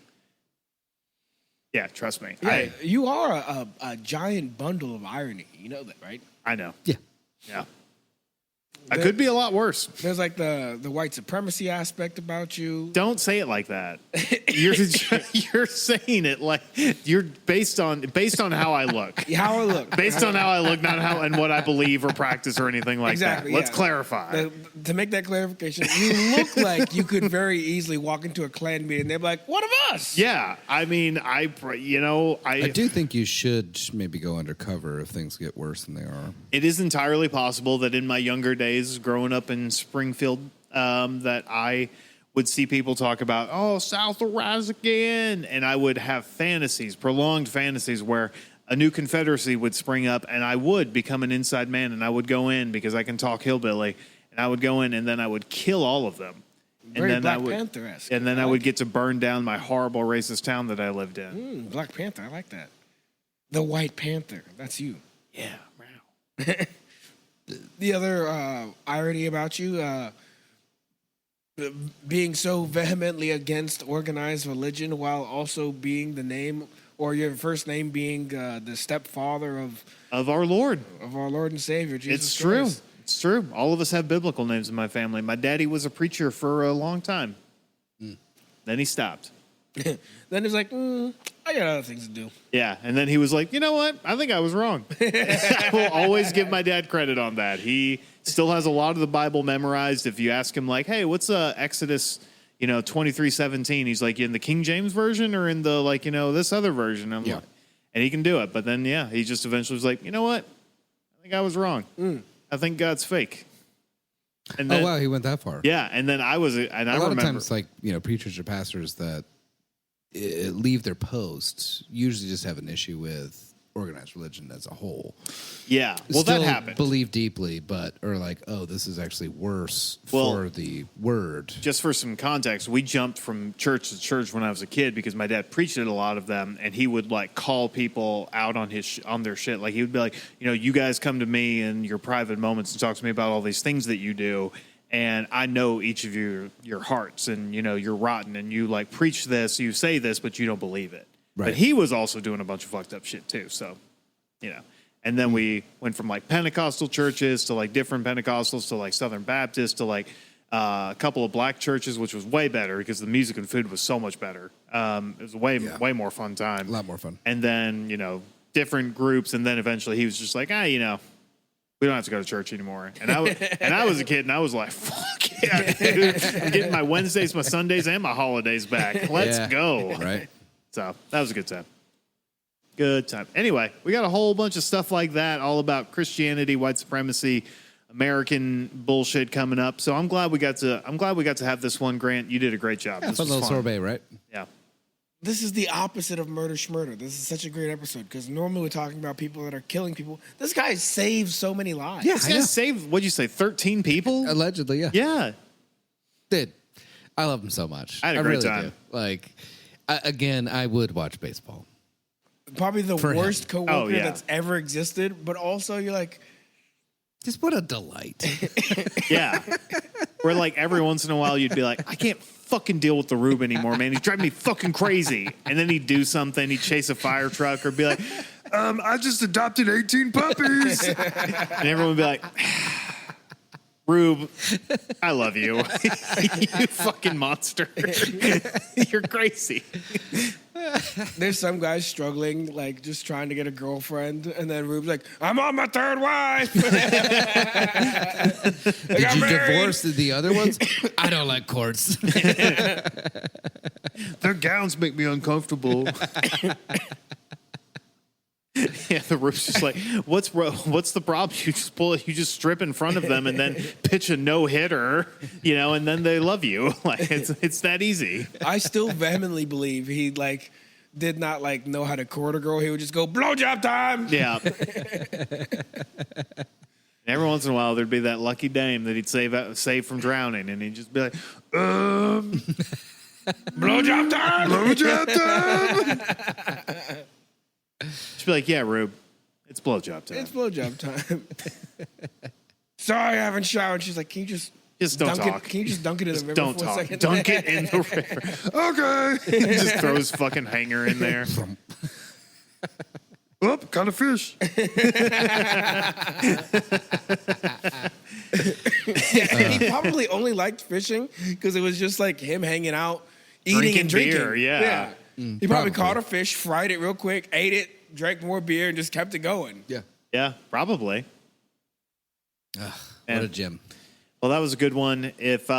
Yeah, trust me. yeah, you are a giant bundle of irony. You know that, right? I know. Yeah. Yeah. I could be a lot worse. There's like the white supremacy aspect about you. Don't say it like that. You're saying it like you're based on how I look. How I look. Based on how I look, not how and what I believe or practice or anything like Exactly, that. Let's yeah. clarify. To make that clarification, you look like you could very easily walk into a Klan meeting and they'd be like, "What of us?" Yeah, I mean, I do think you should maybe go undercover if things get worse than they are. It is entirely possible that in my younger days, growing up in Springfield, that I would see people talk about, "Oh, South will rise again," and I would have fantasies, prolonged fantasies, where a new Confederacy would spring up, and I would become an inside man, and I would go in because I can talk hillbilly, and I would go in, and then I would kill all of them. Very and then Black I would, Panther-esque. and then I like would it. get to burn down my horrible racist town that I lived in. Black Panther. I like that. The White Panther. That's you. Yeah, wow. The other irony about you, being so vehemently against organized religion while also being the name, or your first name being the stepfather Of our Lord. of our Lord and Savior, Jesus It's true. Christ. It's true. All of us have biblical names in my family. My daddy was a preacher for a long time. Then he stopped. Then it's like, I got other things to do. Yeah, and then he was like, you know what? I think I was wrong. I will always give my dad credit on that. He still has a lot of the Bible memorized. If you ask him, like, hey, what's Exodus, 23:17? He's like, in the King James version or in the, this other version? I'm like, and he can do it. But then, he just eventually was like, you know what? I think I was wrong. I think God's fake. And then, Oh wow, he went that far. yeah, and then I was, and I A lot remember, of times, preachers or pastors that leave their posts usually just have an issue with organized religion as a whole. yeah, well, Still that happened. believe deeply, or like, oh, this is actually worse for the word. Just for some context, we jumped from church to church when I was a kid because my dad preached at a lot of them, and he would call people out on on their shit. Like he would be like, you guys come to me in your private moments and talk to me about all these things that you do, and I know each of your hearts, and you're rotten, and you preach this, you say this, but you don't believe it. Right. But he was also doing a bunch of fucked up shit too. So, and then we went from Pentecostal churches to different Pentecostals to Southern Baptist to a couple of black churches, which was way better because the music and food was so much better. It was a way more fun time. A lot more fun. And then, different groups. And then eventually he was just like, we don't have to go to church anymore. And I was a kid and I was like, fuck yeah, dude. I'm getting my Wednesdays, my Sundays, and my holidays back. Let's go. Right. So that was a good time. Good time. Anyway, we got a whole bunch of stuff like that, all about Christianity, white supremacy, American bullshit coming up. So I'm glad we got to have this one, Grant. You did a great job. Yeah, This fun was little fun. sorbet, right? Yeah. This is the opposite of murder schmurder. This is such a great episode because normally we're talking about people that are killing people. This guy saved so many lives. Yeah. This I guy know. saved, what'd you say, 13 people? Allegedly, yeah. Yeah. Dude, I love him so much. I had a great really time. do. Again, I would watch baseball. Probably the For him. worst coworker Oh, yeah. that's ever existed, but also you're like, Just what a delight. Yeah. Where every once in a while you'd be like, I can't fucking deal with the Rube anymore, man. He's driving me fucking crazy. And then he'd do something. He'd chase a fire truck or be like, I just adopted 18 puppies. and everyone would be like, Rube, I love you. You fucking monster. You're crazy. there's some guys struggling, just trying to get a girlfriend, and then Rube's like, I'm on my third wife. Did you divorce the other ones? I don't like courts. Their gowns make me uncomfortable. Yeah, the Rube's just like, what's the problem? You just strip in front of them and then pitch a no-hitter, and then they love you. It's that easy. I still vehemently believe he did not know how to court a girl. He would just go, blowjob time. Yeah. Every once in a while, there'd be that lucky dame that he'd save from drowning, and he'd just be like, Blowjob time. Blowjob time. she'd be like, yeah, Rube, it's blowjob time. It's blowjob time. Sorry, I haven't showered. She's like, can you just don't dunk talk. Can you just dunk it in the river Don't for a talk. second? Dunk it in the river. Okay. He just throws fucking hanger in there. Oop, caught a fish. He probably only liked fishing because it was just like him hanging out, eating Drinking and drinking. beer, yeah. He probably caught a fish, fried it real quick, ate it, drank more beer, and just kept it going. Yeah. Yeah, probably. What And- a gym. Well, that was a good one. If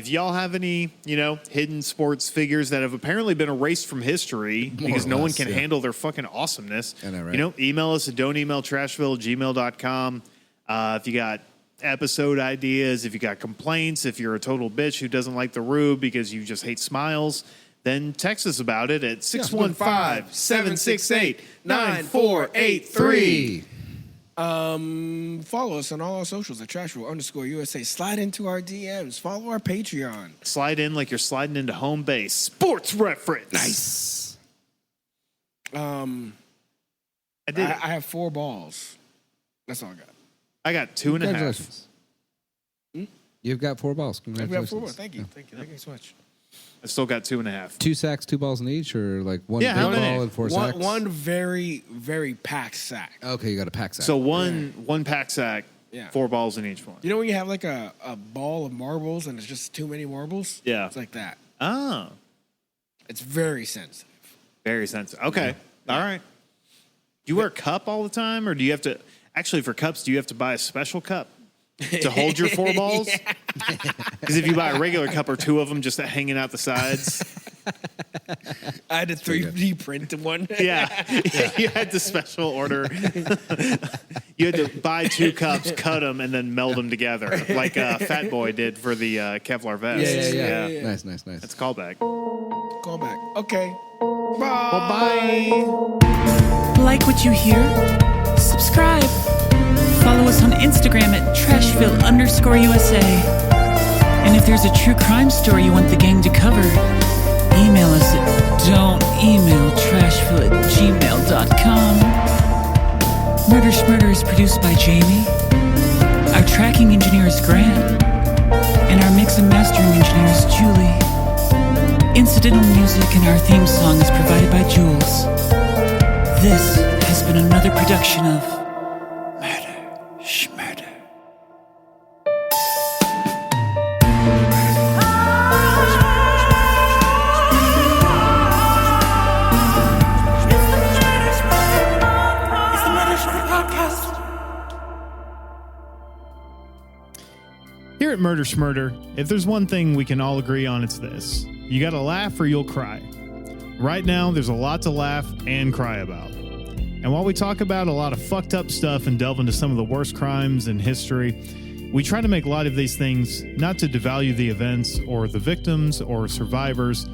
y'all have any, hidden sports figures that have apparently been erased from history because or no one less, can yeah. handle their fucking awesomeness, I know, right? Email us at don'temailtrashville@gmail.com. If you got episode ideas, if you got complaints, if you're a total bitch who doesn't like the Rube because you just hate smiles, then text us about it at 615-768-9483. Follow us on all our socials at _USA. Slide into our DMs. Follow our Patreon. Slide in like you're sliding into home base. Sports reference. Nice. I did. I have 4 balls. That's all I got. I got 2.5. Congratulations. You've got 4 balls. We Congratulations. have 4 balls. Thank you. Thank you so much. I still got 2.5. 2 sacks, 2 balls in each, or like one Yeah, big how many? ball and 4 sacks? One very, very packed sack. Okay, you got a pack sack. So one pack sack, Yeah. 4 balls in each one. You know when you have like a ball of marbles and it's just too many marbles? Yeah. It's like that. Oh, It's very sensitive. very sensitive. Okay. All right. Do you wear a cup all the time, or do you have to? Actually, for cups, do you have to buy a special cup to hold your 4 balls? Because if you buy a regular cup or 2 of them just hanging out the sides, I had to 3D print one. yeah, you had to special order. You had to buy 2 cups, cut them, and then meld them together, like Fat Boy did for the Kevlar vest. Yeah. Yeah. Nice. That's a callback. Call back. Okay. Bye. Well, bye. Like what you hear? Subscribe. Follow us on Instagram at Trashville_USA. And if there's a true crime story you want the gang to cover, email us at don'temailtrashville@gmail.com. Murder Schmurder is produced by Jamie. Our tracking engineer is Grant. And our mix and mastering engineer is Julie. Incidental music and our theme song is provided by Jules. This has been another production of Murder Schmurder. Here at Murder Schmurder, if there's one thing we can all agree on, it's this. You gotta laugh or you'll cry. Right now, there's a lot to laugh and cry about. And while we talk about a lot of fucked up stuff and delve into some of the worst crimes in history, we try to make light of these things not to devalue the events or the victims or survivors,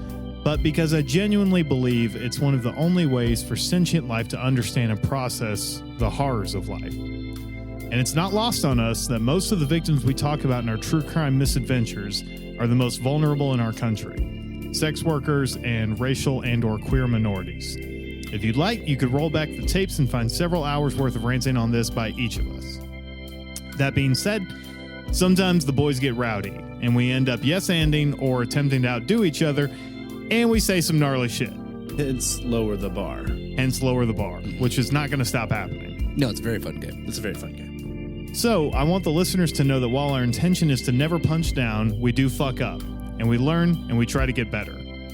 but because I genuinely believe it's one of the only ways for sentient life to understand and process the horrors of life. And it's not lost on us that most of the victims we talk about in our true crime misadventures are the most vulnerable in our country: sex workers and racial and or queer minorities. If you'd like, you could roll back the tapes and find several hours worth of ranting on this by each of us. That being said, sometimes the boys get rowdy and we end up yes-anding or attempting to outdo each other, and we say some gnarly shit. Hence, lower the bar. Hence lower the bar, which is not going to stop happening. No, it's a very fun game. It's a very fun game. So, I want the listeners to know that while our intention is to never punch down, we do fuck up. And we learn and we try to get better.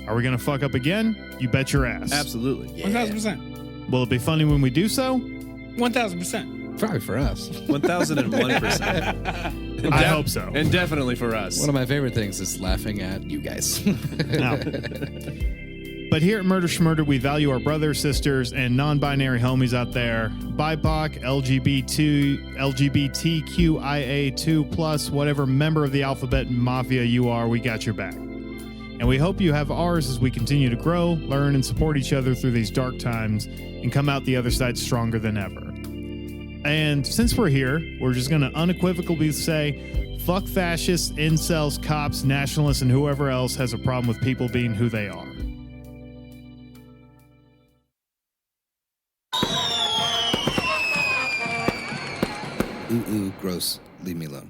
Are we going to fuck up again? You bet your ass. Absolutely. 1,000%. Will it be funny when we do so? 1,000%. Probably for us. 1,001%. I hope so. And definitely for us. One of my favorite things is laughing at you guys. No. But here at Murder Schmurder, we value our brothers, sisters, and non-binary homies out there. BIPOC, LGBTQIA2+, whatever member of the alphabet mafia you are, we got your back. And we hope you have ours as we continue to grow, learn, and support each other through these dark times and come out the other side stronger than ever. And since we're here, we're just going to unequivocally say, fuck fascists, incels, cops, nationalists, and whoever else has a problem with people being who they are. Ooh, gross. Leave me alone.